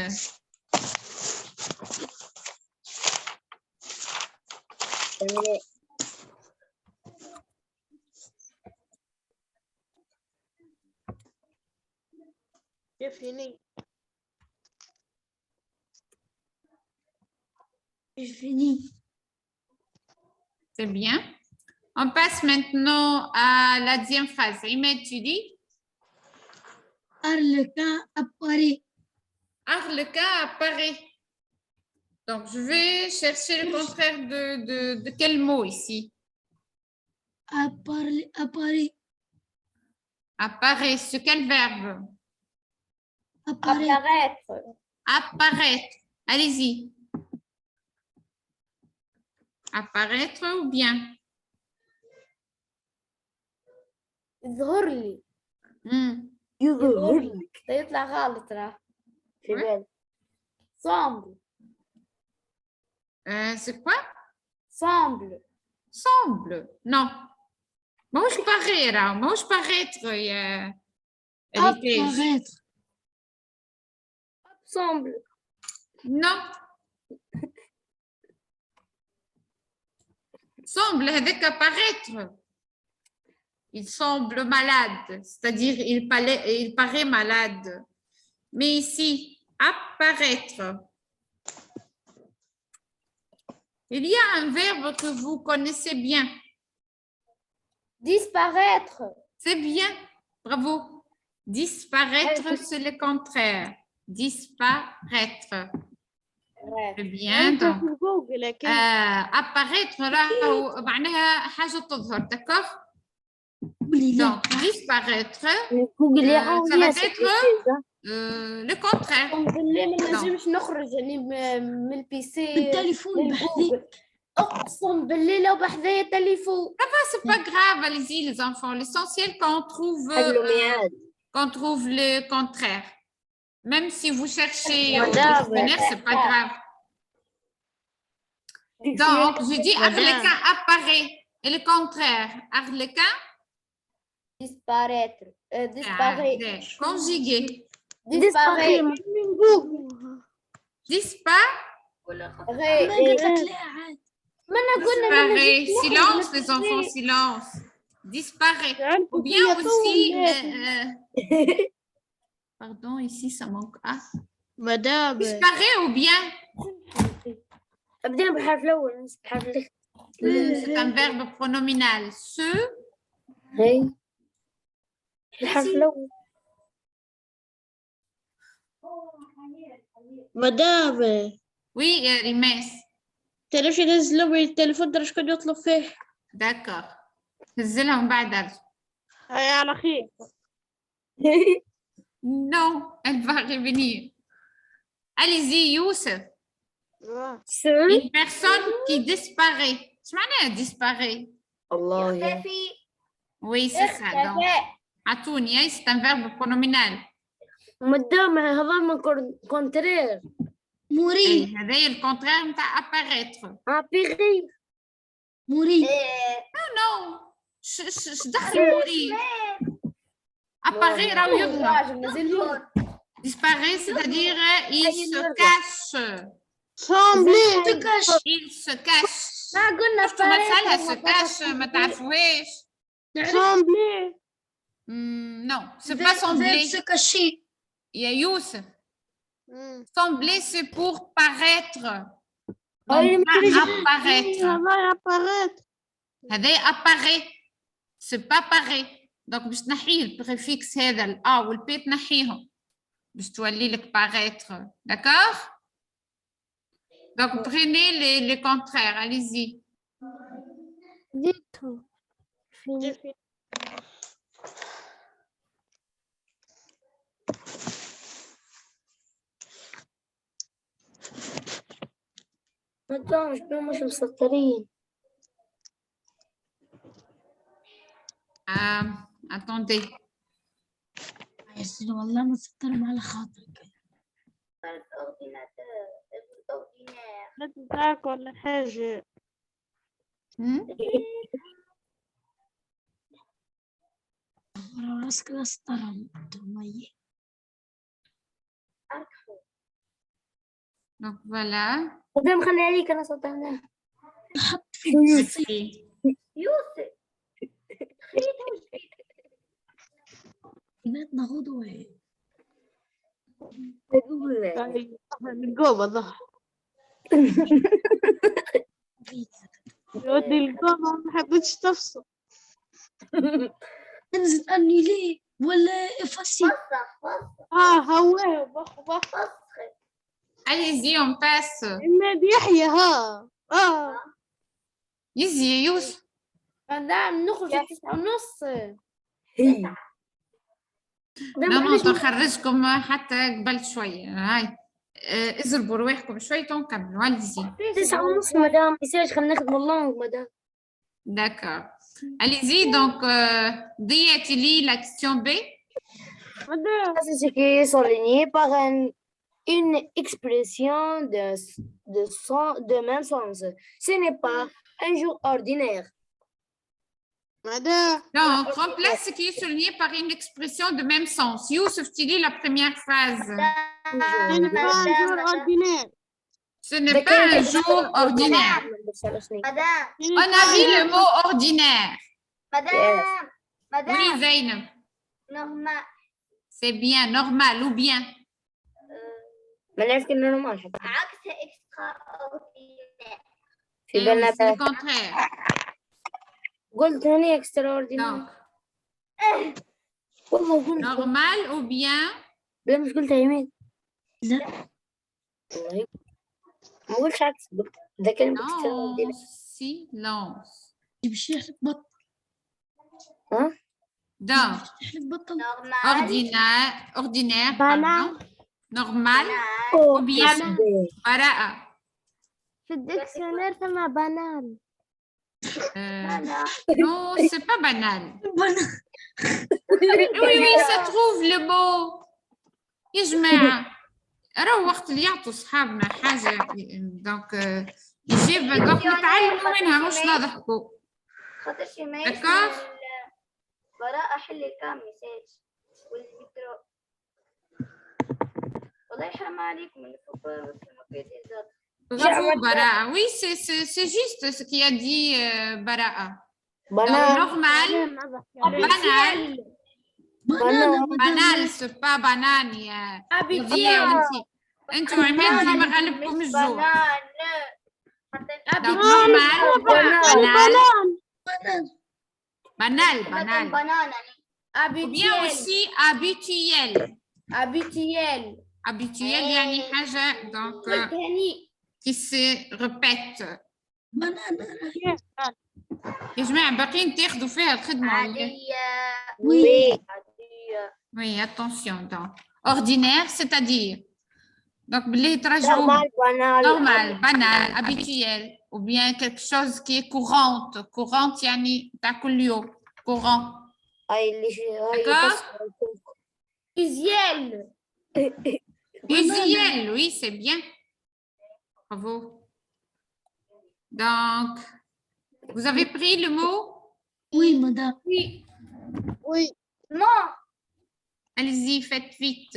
J'ai fini. J'ai fini. C'est bien. On passe maintenant à la 10e phrase. Ahmed, tu dis? Arlequin apparaît. Arlequin apparaît. Donc, je vais chercher le contraire de quel mot ici? Apparaît. Apparaît. Sur quel verbe? Apparaître. Apparaître. Allez-y. Apparaître ou bien? يظهر لي يظهر لك يطلع غلط راه في بالك. semble C'est quoi? semble Semble. Non. ماهوش paraît راه ماهوش paraître يا héritage. Apparaître. semble Non. Semble هذاك paraître. Il semble malade, c'est-à-dire il paraît malade. Mais ici, apparaître. Il y a un verbe que vous connaissez bien. disparaître C'est bien. Bravo. Disparaître, c'est le contraire. Disparaître. C'est bien. Donc, جوجل لكن apparaître راهو معناها حاجة تظهر. D'accord? قولي لا. Donc, disparaître, جوجل ça يعاود va ياسر être le contraire. بالله ما نجمش نخرج يعني من البيسي بالتليفون من بحذي. جوجل. اقسم بالله لو بحذايا تليفون C'est pas grave, allez-y les enfants. L'essentiel qu'on trouve le contraire. Même si vous cherchez au dictionnaire, c'est pas grave. Donc, je dis Arlequin apparaît. Et le contraire, Arlequin, disparaître disparaît conjugué. disparaît من جوجل Disparaît. ما قلت لك لا عاد. ما انا قلنا Disparaît. Silence, les enfants, silence. Disparaît. Ou bien aussi. Pardon, ici, ça manque. Ah. مدام Disparaît ou bien. ابدا بالحرف الاول بالحرف الاخير C'est un verbe pronominal. Ce. هي الحرف الاول مدام Oui, Rimes. تعرفش ينزلوا من التليفون ترى شكون يطلب فيه. D'accord. نزلها من بعد أرجع. هاي على خير. Non, elle va revenir. Allez-y, Youssef. Une personne qui disparaît. Je m'en ai disparaît. الله يختفي Oui, c'est ça. Donc, Atouni, c'est un verbe pronominal. مدام هذا من كونترير موري. Et هذا le contraire de apparaître. ابيغي موري. Non. Je دخل موري. Apparaît, راهو يظهر. راجل نزل Disparaît, c'est-à-dire il se cache. سامبلي Il se cache. ما قلنا شفتوا مثلها se cache ما تعرفوهاش. سامبلي Non, c'est pas sembler. se cacher. Il y a Youssef. Sembler, c'est pour paraître. Donc, pas apparaître. هذا apparaître. هذا apparaît. C'est pas paraît. Donc, باش تنحيه البريفيكس هذا الأ والبي تنحيهم باش تولي لك paraître. D'accord? Donc, prenez les contraires. Allez-y. ديتو مدام شنو مش مسطرين Attendez. يا سيدي والله ما سطرهم على خاطرك. لا تنساك ولا حاجة. راسك لا سطرهم. Donc, voilà. مدام خلي عليك انا سطرناه حط في يوسف بيناتنا غدوة. القوبة ظهر. يودي القوبة ما حبيتش تفصل. انزل اني ليه ولا افسي. هواه بخ Allez-y, on passe. إما يحيى ها. يزي يوسف. مدام نخرج 9:30. non نخرجكم حتى قبل شوية. هاي اضربوا رواحكم شوية ونكملوا. Allez-y. 9:30 مدام يصيرش خلينا نخدم اللونج مدام D'accord. Allez-y, donc, Dia, tu lis la question B. C'est ce qui est souligné par une expression de même sens. Ce n'est pas un jour ordinaire. Madame, Donc, remplace ce qui est souligné par une expression de même sens. Youssef, tu lis la première phrase. ce n'est pas un jour ordinaire. Ce n'est pas un jour ordinaire. Madame, On a vu le mot ordinaire. madame, Oui, Zainab. normal. C'est bien, normal ou bien. عكس extraordinaire. Eh oui, c'est le contraire. قلت هني extraordinaire. Donc, والله قلت normal ou bien. لا مش قلت يا يمين. لا. والله ما قلتش عكس قلت ده كلمة Non, extraordinaire. silence. تمشي يحلف بطل. ها؟ Donc, يحلف بطل. ordinaire, Banane. pardon. Normal ou bien. Bara'a. في الدكشنير ثم بنان. Non, c'est pas banal. بنا- Oui, oui, ça trouve le mot. يا جماعة راهو وقت اللي يعطوا صحابنا حاجة دونك يجيب دونك نتعلموا منها مش نضحكوا. خاطر شي ما D'accord. براءة حلي كام ميساج والميكرو. والله يحرم عليكم اللي فوق Bravo, Bara'a. Oui, c'est juste ce qu'il a dit Bara'a. Donc, normal, banal. Banal, c'est pas banane. Dia وانتي. انتوا عماد ديما غالبكم الجوع. Donc, normal, banal. Banal. Ou bien aussi habituel. Habituel يعني حاجة donc qui se répète. بنانا. يا جماعة باقيين تاخذوا فيها الخدمة ولا؟ Oui, attention. Donc, ordinaire, c'est-à-dire. Donc, les trajours normal, banal, habituel, ou bien quelque chose qui est courante. Courante, yani ta كل يوم. Courant. D'accord? Usuel, oui, c'est bien. Bravo. Donc, vous avez pris le mot? Oui, madame. oui, Allez-y, faites vite.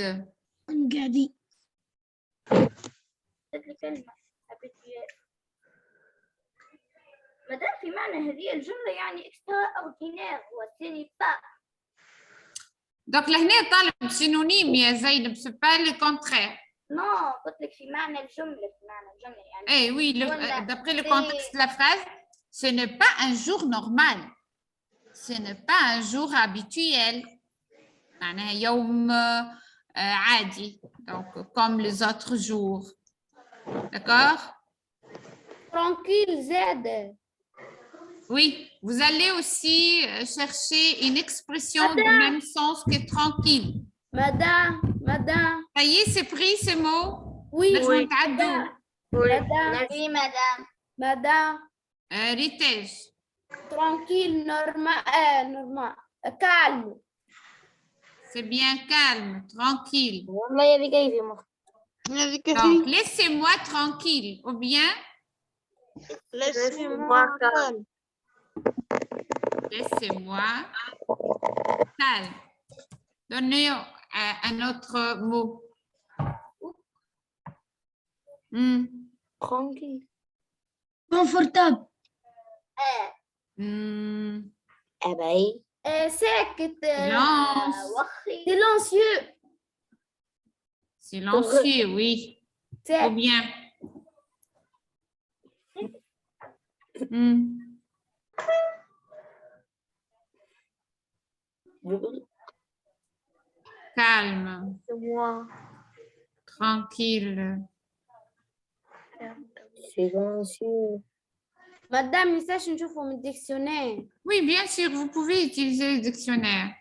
أنا قاعدين. مدام في معنى هذه الجملة يعني extraordinaire والثاني با. Donc, لهنا طالب synonyme يا زينب, c'est pas le contraire. نو قلت لك في معنى الجملة يعني. Eh oui, d'après le contexte de la phrase, ce n'est pas un jour normal. Ce n'est pas un jour habituel. معناها يوم عادي. Donc, comme les autres jours. D'accord? Tranquille زاد. Oui, vous allez aussi chercher une expression du même sens que tranquille. Madame. Ça y est, c'est pris ce mot? Oui. نجموا نتعدوا. Oui, madame. ريتاج. Tranquille, normal. Calme. C'est bien calme, tranquille. والله يا كيفي مخ. Donc, laissez-moi tranquille, ou bien laissez-moi calme. laissez-moi calme. Donnez un autre mot. Tranquille. Confortable. أبي. ساكت. Silence. Silencieux. Silencieux, oui. Ou bien. Calme. Tranquille. Silencieux. Madame, نساش نشوفه من dictionnaire. Oui, bien sûr, vous pouvez utiliser le dictionnaire.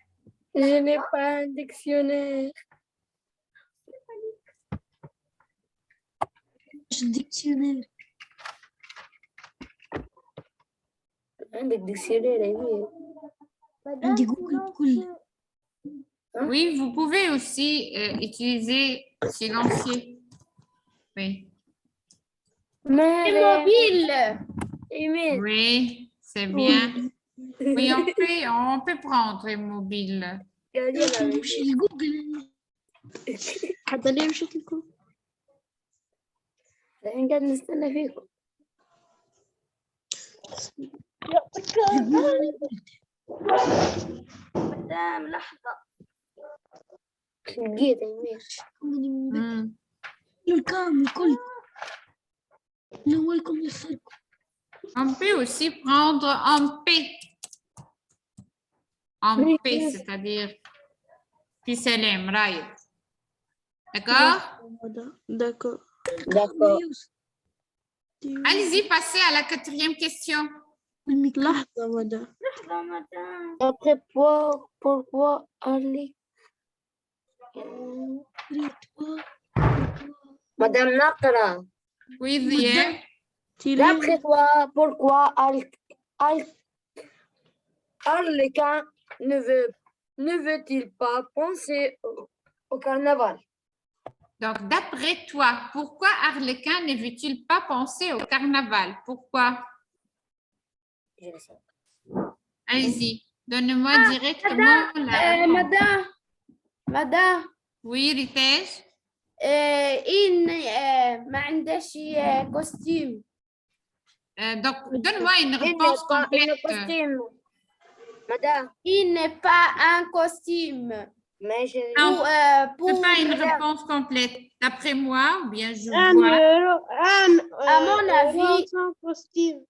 Je n'ai pas un dictionnaire. dictionnaire. عندي جوجل silencieux. كل Oui, vous pouvez aussi utiliser silencieux. Oui, Immobile. oui, c'est bien. Oui, on peut prendre immobile. مش الجوجل حتى ليه مش لكم الحين قاعد نستنى فيكم. مدام لحظة. دقيقة يمين. Hmm. الكامل كل من أولكم لآخركم. On peut aussi prendre en P. En P, c'est-à-dire Piselem, Raïd. D'accord? D'accord. Allez-y, passez à la 4e question. لحظة مدى Après pourquoi aller? Madame Nakra. Oui, Zia. D'après toi, pourquoi Arlequin ne veut-il pas penser au carnaval? Donc, d'après toi, pourquoi Arlequin ne veut-il pas penser au carnaval? Pourquoi? Allez-y, donne-moi directement la réponse. Madame, Oui, Ritesh. ما عندهش costume. Donc, donne-moi une réponse complète. Madame, il n'est pas un costume. Mais je... Non, pour c'est pas une madame. réponse complète. D'après moi, ou bien je un vois. euro À mon avis- sans costume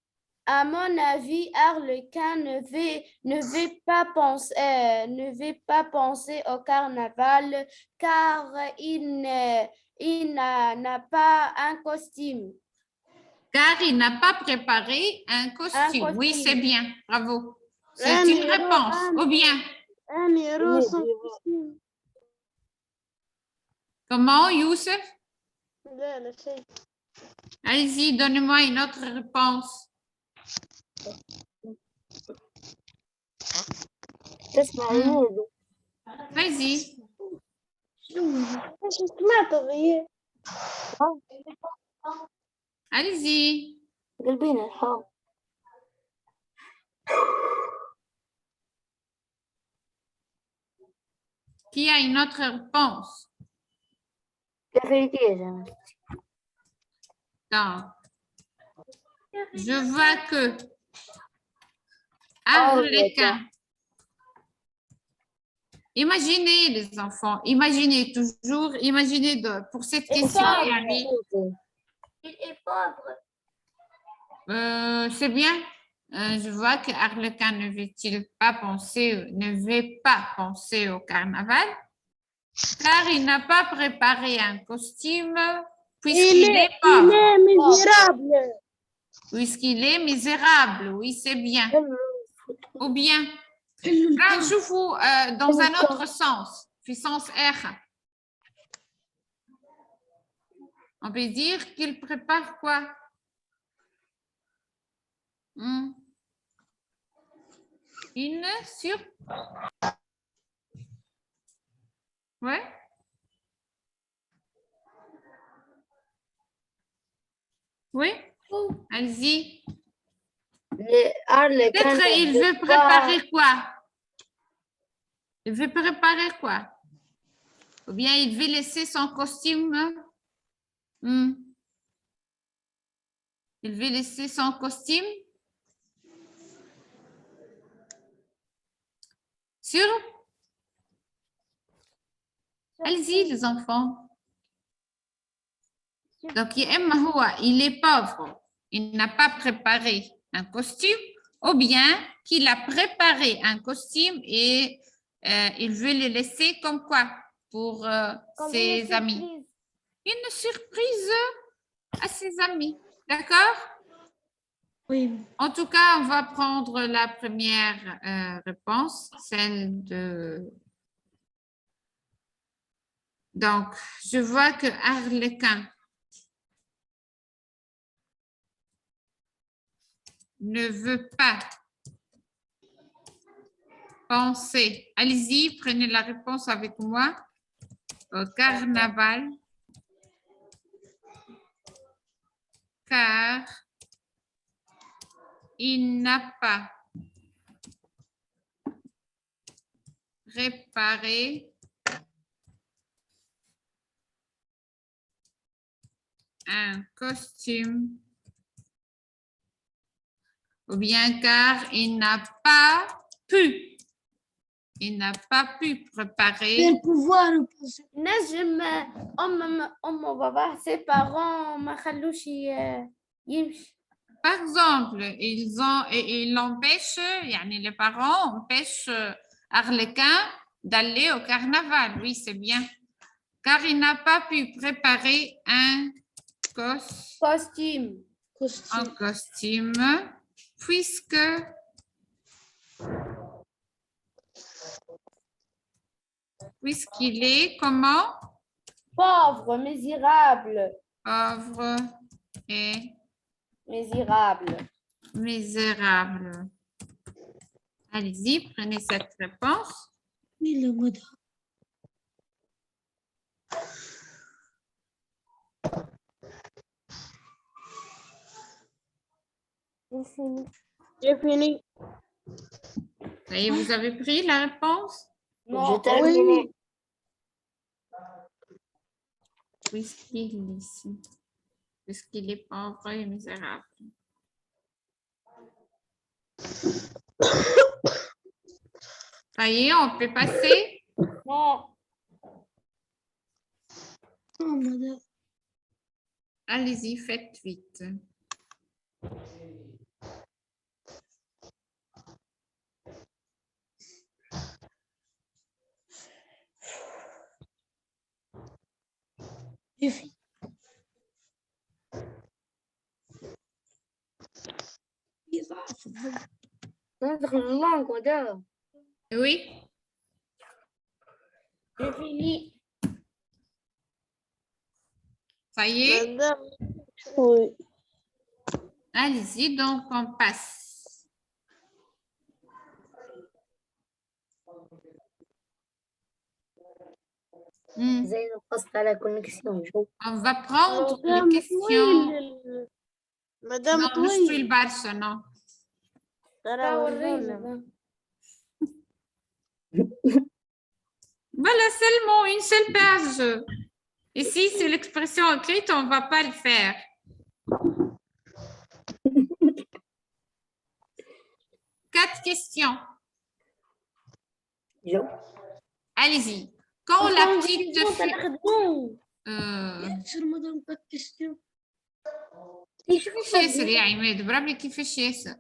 À mon avis, Arlequin ne veut pas penser au carnaval car il n'a pas un costume. Car il n'a pas préparé un costume. Oui, costume. c'est bien. Bravo. C'est une réponse. Ou bien, un euro sans costume comment, Youssef? لا لا شيء Allez-y, donnez-moi une autre réponse. Vas-y. مش سمعت غير Allez-y. قلبينا الحال. Qui a une autre réponse? Donc, je vois que Arlequin. Imaginez les enfants, imaginez toujours, imaginez pour cette question. Il est pauvre. C'est bien. Je vois que Arlequin ne veut pas penser au carnaval, car il n'a pas préparé un costume, puisqu'il est pauvre. il est misérable Puisqu'il est misérable, oui, c'est bien. Ou bien, là, je vous dans un autre sens, puissance R. On peut dire qu'il prépare quoi? Une sur... Ouais. Oui. Allez-y. Peut-être il veut préparer quoi? Il veut préparer quoi? Ou bien il veut laisser son costume? Il veut laisser son costume? Sûr? Allez-y les enfants. Donc, il est pauvre, il n'a pas préparé un costume, ou bien qu'il a préparé un costume et il veut le laisser comme quoi pour ses amis. Une surprise à ses amis, d'accord? Oui. En tout cas, on va prendre la première réponse, celle de... Donc, je vois que Arlequin ne veut pas Pensez. Allez-y, prenez la réponse avec moi. Au carnaval. Car il n'a pas réparé un costume, ou bien car il n'a pas pu. Il n'a pas pu préparer. Le pouvoir. نجم أم وباباه ses parents ما خلوش يمشي. Par exemple, ils l'empêchent, les parents empêchent Arlequin d'aller au carnaval. Oui, c'est bien. Car il n'a pas pu préparer un costume. Costume, puisqu'il est comment? Pauvre, misérable. Pauvre et misérable. Misérable. Allez-y, prenez cette réponse. Oui, le mot. J'ai fini. Ça y est, vous avez pris la réponse? Non, Oui. Puisqu'il est ici. Puisqu'il est pauvre et misérable. Ça y est, on peut passer? non. Oh, madame. Allez-y, faites vite. J'ai fini. Oui. J'ai fini. Ça y est? Madame. Oui. Allez-y, donc on passe. On va prendre Madame, les questions. Madame, Non, مش في البرشا, non. Voilà seulement une seule page. Ici, c'est l'expression écrite, on ne va pas le faire. Quatre questions. Allez-y. Quand la petite fille... Sur madame, pas de question. كيفاش ياسر يا عماد بربي كيفاش ياسر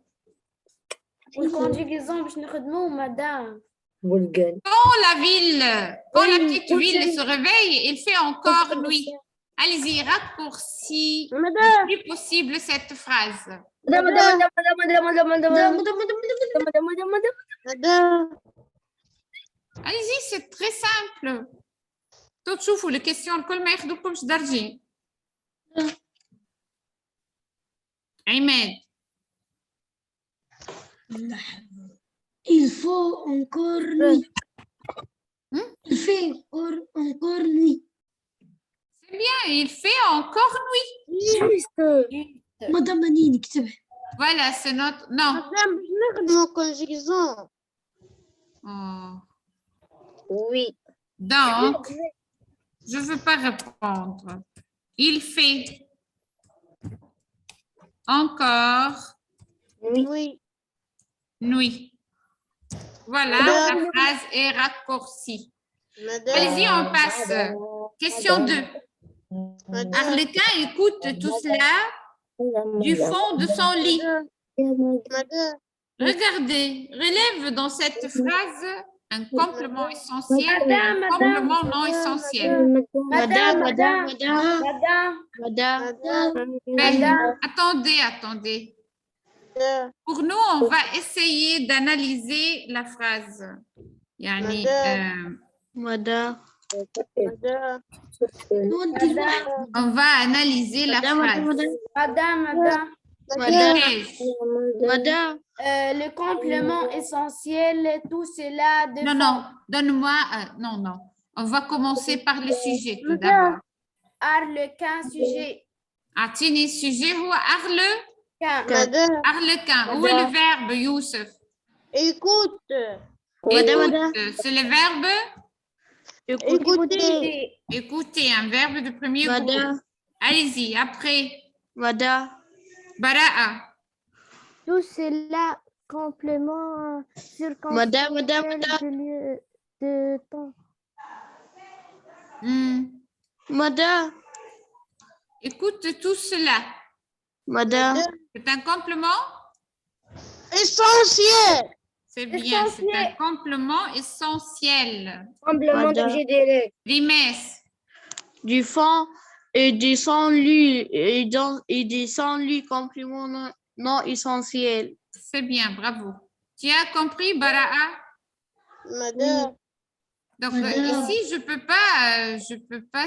والكونجيغيزون باش نخدموه مدام. Quand la petite ville se réveille, il fait encore nuit. Allez-y, raccourcis le plus possible cette phrase. Allez-y, c'est très simple. تشوفوا les questions الكل ما ياخذوكمش درجين. عماد. Il faut encore nuit. Il fait encore nuit. C'est bien, il fait encore nuit. Madame Anine, كتبها. Voilà, c'est notre... Non. Madame, je n'ai conjugaison. Oh. Oui. Donc, je ne veux pas répondre. Il fait encore Oui. nuit. Voilà, Madame. la phrase est raccourcie. Madame. Allez-y, on passe. Question 2. Madame. Arlequin écoute tout cela du fond de son lit. Madame. Regardez, relève dans cette phrase un complément essentiel et un Madame. complément non essentiel. Madame. Attendez. Pour nous, on va essayer d'analyser la phrase. Madame. On va analyser la phrase. Madame. Madame, Le complément essentiel, tout cela de Non, non, donne-moi. Non. On va commencer par le sujet tout d'abord. Arlequin, sujet. أعطيني السوجي هو Madame, أرلكان. Où est le verbe, Youssef? écoute. Écoute, c'est le verbe Écoutez. écouter, un verbe de premier groupe. Madame, Allez-y, après. Madame, Bara'a. Tout cela complément circonstanciel de lieu de temps. Madame, Écoute tout cela. Madame, C'est un complément? Essentiel. C'est bien, c'est un complément essentiel. Complément Madame. d'objet direct. Rimes. du fond et du sans-lui et des sans-lui compléments non essentiels. C'est bien, bravo. Tu as compris, Bara'a? Madame, Donc, Madame. ici, je peux pas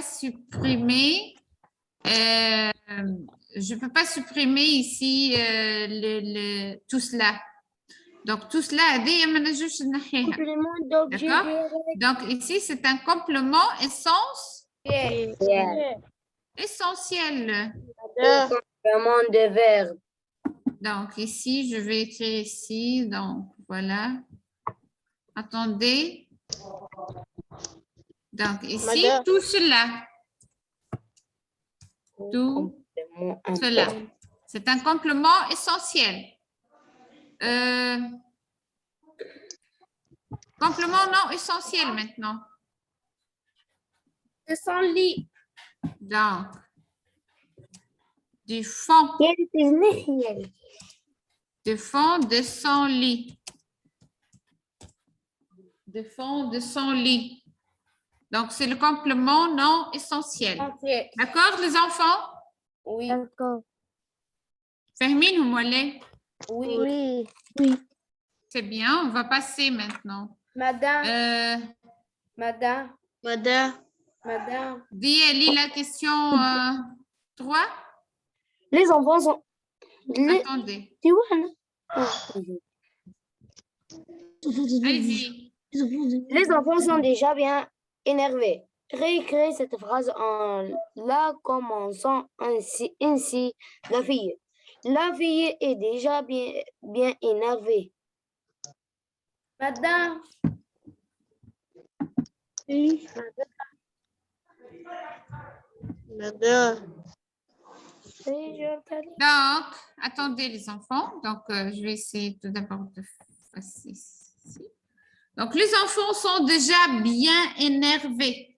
supprimer. Je peux pas supprimer ici tout cela. Donc, tout cela, Complément d'objet d'accord? direct. Donc, ici, c'est un complément essentiel. Madame, Complément de verbe. Donc, ici, je vais écrire ici. Donc, voilà. Attendez. Donc, ici, Madame. tout cela. Tout cela. C'est un complément essentiel. Complément non essentiel maintenant. De son lit. Donc, du fond. Du fond de son lit. Du fond de son lit. Donc, c'est le complément non essentiel. D'accord, les enfants? Oui. D'accord. Fahmin ou Moualé? Oui. C'est bien, on va passer maintenant. Madame. Madame. Dis, lis la question 3. Les enfants sont. Attendez. Tu vois, non? Allez-y. Les enfants sont déjà bien énervés. Réécrire cette phrase en la commençant ainsi. La fille. La fille est déjà bien énervée. Madame. Madame. Donc, attendez les enfants. Donc, je vais essayer tout d'abord de faire ici. Donc, les enfants sont déjà bien énervés.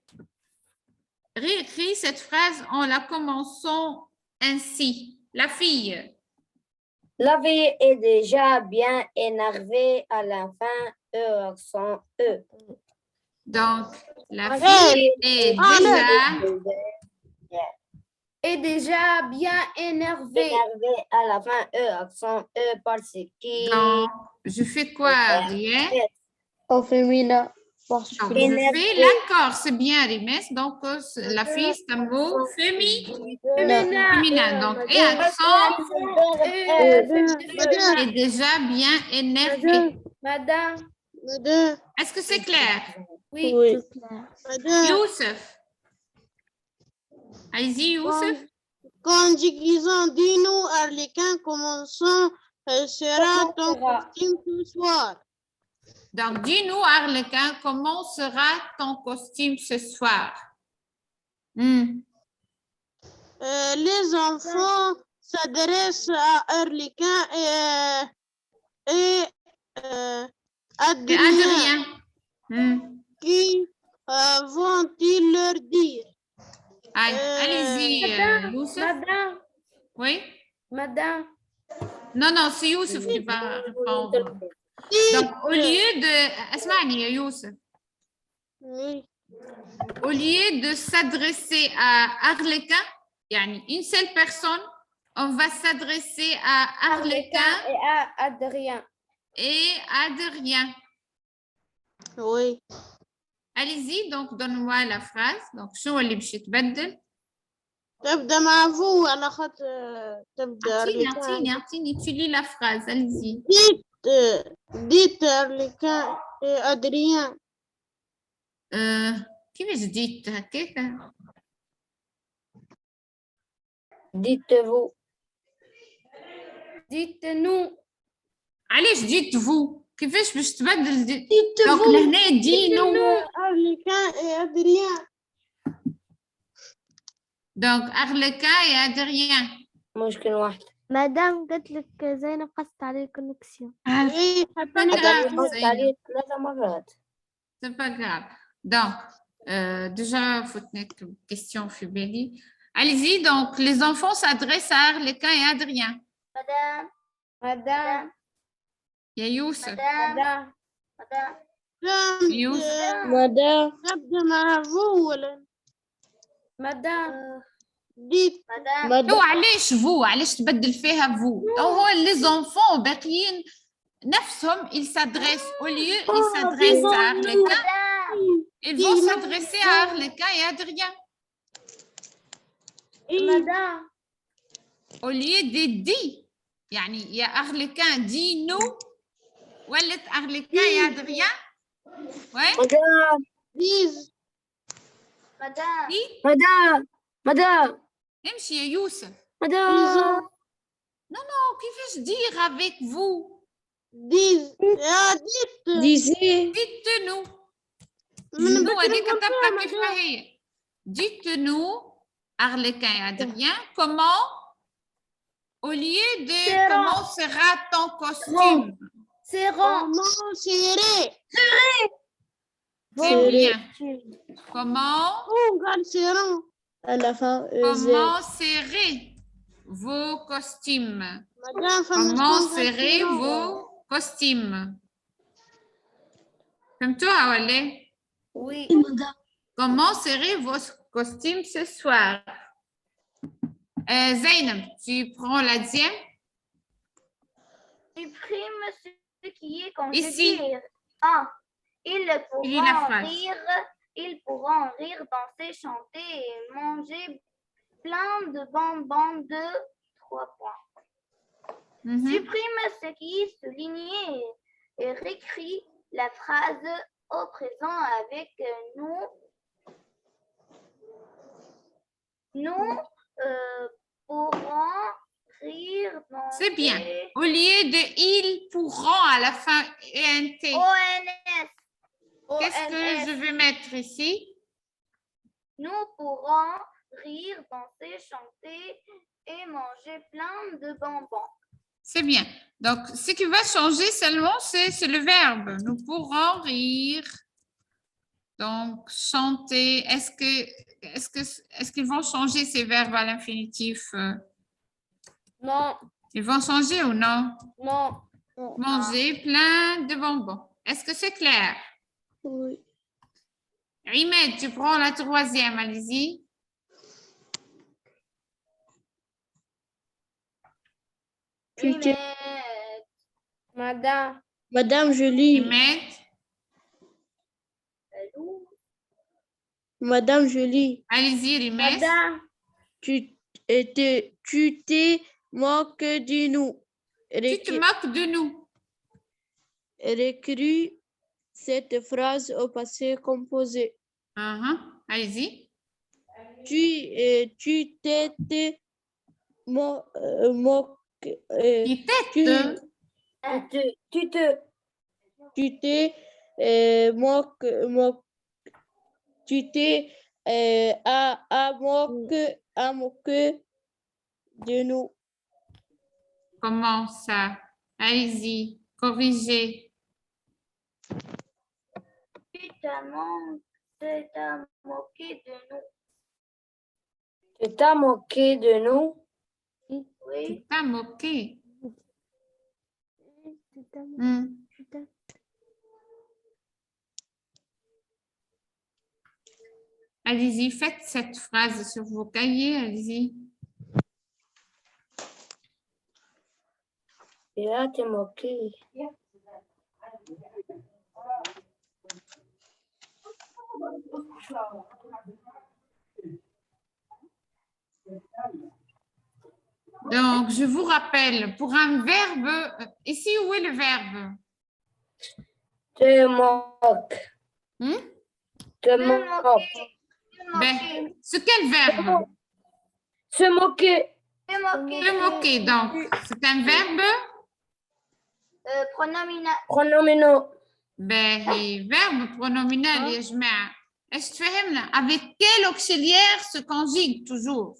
Réécris cette phrase en la commençant ainsi. La fille. La fille est déjà bien énervée à la fin, accent E. Donc, la fille est déjà bien énervée. À la fin, accent E, parce que... Donc, je fais quoi, Rien? Au féminin. Donc, je fais l'accord, c'est bien, Rimes. Donc, la fille, c'est un mot féminin. Donc, et accent est déjà bien énervé. Madame. Est-ce que c'est clair? Oui. Madame. Youssef. Allez-y, Youssef. Conjugaison, dis-nous, Arlequin, commençons, sera ton costume ce soir. Donc, dis-nous, Arlequin, comment sera ton costume ce soir? Les enfants s'adressent à Arlequin et Adrien. Qui vont-ils leur dire? Allez-y, Youssef. Madame. Oui? Madame. Non, c'est Youssef qui va répondre. Donc, au lieu de... Asmani, Youssef. Oui. Au lieu de s'adresser à Arlequin, une seule personne, on va s'adresser à Arlequin Et à Adrien. et Adrien. Oui. Allez-y, donc donne-moi la phrase. Donc, شو اللي باش يتبدل؟ تبدأ مع فو على خاطر تبدأ أعطيني tu lis la phrase, allez-y. ديت أرليكان أدريان. كيفاش ديت هكاك؟ Dites-vous. Dites-nous. علاش ديت فو؟ كيفاش باش تبدل ديت دونك لهنا دينو أرليكان أدريان. دونك أغلقا يا أدريان. مشكلة واحدة. مدام قلت لك زينب قصت عليه الكونكسيون. إيه حتى قصت عليه 3 مرات. C'est pas grave. Donc, déjà, faut tenir une question Fubeli. Allez-y, donc, les enfants s'adressent à Arlequin et Adrien. Madame. Il y a Youssef. Madame. Youssef. مدام تبدأ مع فو ولا Madame. ديت. Madame. هو علاش فو علاش تبدل فيها فو هو لي زونفون باقيين نفسهم ils s'adressent au lieu ils s'adressent à Arlequin ils vont s'adresser à Arlequin et Adrien Madame. au lieu de دي يعني يا Arlequin dis-nous ولت Arlequin et Adrien ouais Madame. ديز. Madame. دي Madame. Madame. امشي يا يوسف Madame. كيفاش dire avec vous ديز. ديت. Disez. dites-nous من nous بكرة هذيك تبقى نفهمها كيف ما هي dites-nous Arlequin et Adrien comment au lieu de Serrant. comment sera ton costume Serrant. comment serré. c'est bien comment قال سيران. À la fin, comment serrer vos costumes مدام comment serrer vos costumes فهمتوها ولا Oui. madame. comment serrer vos costumes ce soir Zainab tu prends la deuxième Supprime ce qui est Ici. conjugué. Ils Lis la pourront phrase. rire. Ils pourront rire, danser, chanter et manger plein de bonbons de 3 points. Mhm. Supprime ce qui est souligné et réécris la phrase au présent avec nous. Nous pourrons rire, danser. C'est bien. Au lieu de ils pourront à la fin ENT. ONS. Qu'est-ce que je vais mettre ici? Nous pourrons rire, danser, chanter et manger plein de bonbons. C'est bien. Donc, ce qui va changer seulement, c'est le verbe. Nous pourrons rire. Donc, chanter. Est-ce qu'ils vont changer ces verbes à l'infinitif? Non, Ils vont changer ou non? non. Manger plein de bonbons. Est-ce que c'est clair? oui. Rimed, tu prends la troisième, allez-y. Madame. Madame, je lis. Rimed, Madame, je lis. allez-y, Rimed. Madame. Tu t'es moqué de nous. Tu te moques de nous. Réécris cette phrase au passé composé. Allez-y. Tu t'étais moqué. Qui tête? Tu t'es tu t'es moqué de nous. Comment ça? Allez-y, corrigez. Tu t'as moqué de nous. Tu t'as moqué de nous? Oui. Tu t'as moqué. Allez-y, faites cette phrase sur vos cahiers, allez-y. Et là, t'es moqué. Donc, je vous rappelle, pour un verbe, ici, où est le verbe? Te moque. Hmm? Te moque. Ben, c'est quel verbe? Se moquer. Se moquer. Donc, c'est un verbe? Pronominaux. Ben, verbe pronominal, يا جماعة. ايش تفهمنا؟ Avec quel auxiliaire se conjugue toujours?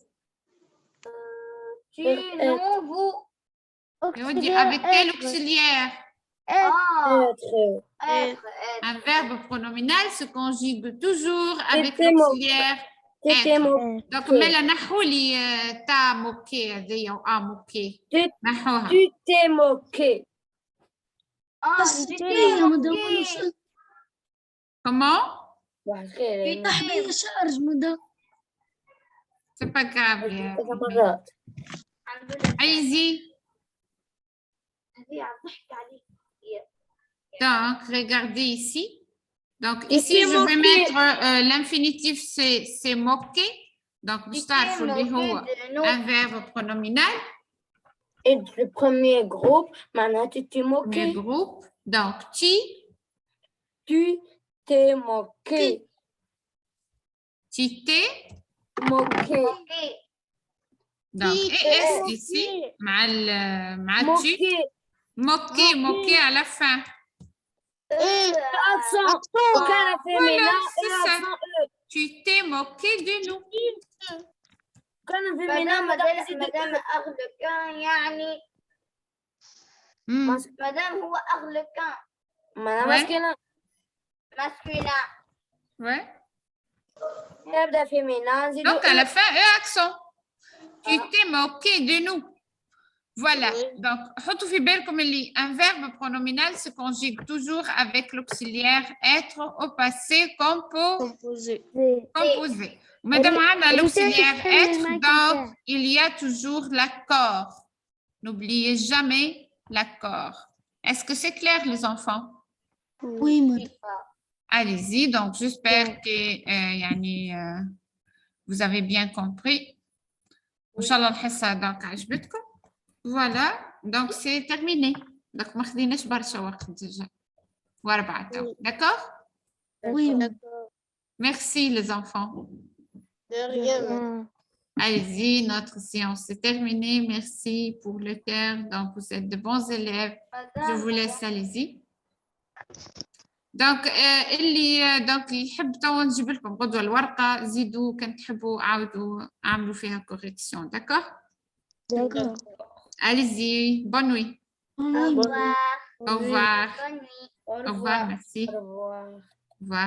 Tu, nous, vous. Et on dit avec quel auxiliaire? Être. Un verbe pronominal se conjugue toujours avec T'étais l'auxiliaire T'étais être. moqué. Donc, مالا نحوا لي تا موكي هذيا و موكي. Tu نحوها. tu t'es moqué. يا مدام نص Comment? تحمي شارج مدام C'est pas grave. Allez-y. Donc, regardez ici. Donc, ici, t'es je vais moqué. mettre l'infinitif, c'est moquer. Donc, il faut un verbe pronominal, Et le premier groupe, maintenant tu t'es premier moqué. groupe. Donc, tu Tu t'es moqué. t'es. Moqué. Donc, ES ici, mal tu. Moqué. Moquer à la fin. Accent. Aucun féminin c'est et ça. accent E. Tu t'es moqué de nous. Aucun féminin, مدام أغلقان يعني Hmm. مدام هو أغلقان madame Ouais. masculin. masculin Ouais. يبدأ féminin. Donc, à la fin, accent. Tu t'es moqué de nous. Voilà. Donc, حطوا في بالكم اللي un verbe pronominal se conjugue toujours avec l'auxiliaire être au passé Composé. composé. Madame a l'auxiliaire Rita, être, je donc fais il y a toujours l'accord. N'oubliez jamais l'accord. Est-ce que c'est clair, les enfants? Oui مدام Allez-y. Donc, j'espère que vous avez bien compris. Inch'Allah, الحصة donc عجبتكم. Voilà. Donc, c'est terminé. Donc, ما خديناش برشا وقت déjà. وأربعة تو. D'accord? oui مدام Merci, les enfants. De rien. Allez-y, notre séance est terminée. Merci pour le cœur. Donc, vous êtes de bons élèves. Je vous laisse, allez-y. Donc, donc يحب توا نجيب لكم غدوة الورقة زيدوا كان تحبوا عاودوا اعملوا فيها correction. D'accord? D'accord. Allez-y. Bonne nuit. oui Au revoir. bonne nuit Au revoir. Merci. Au revoir. Au revoir.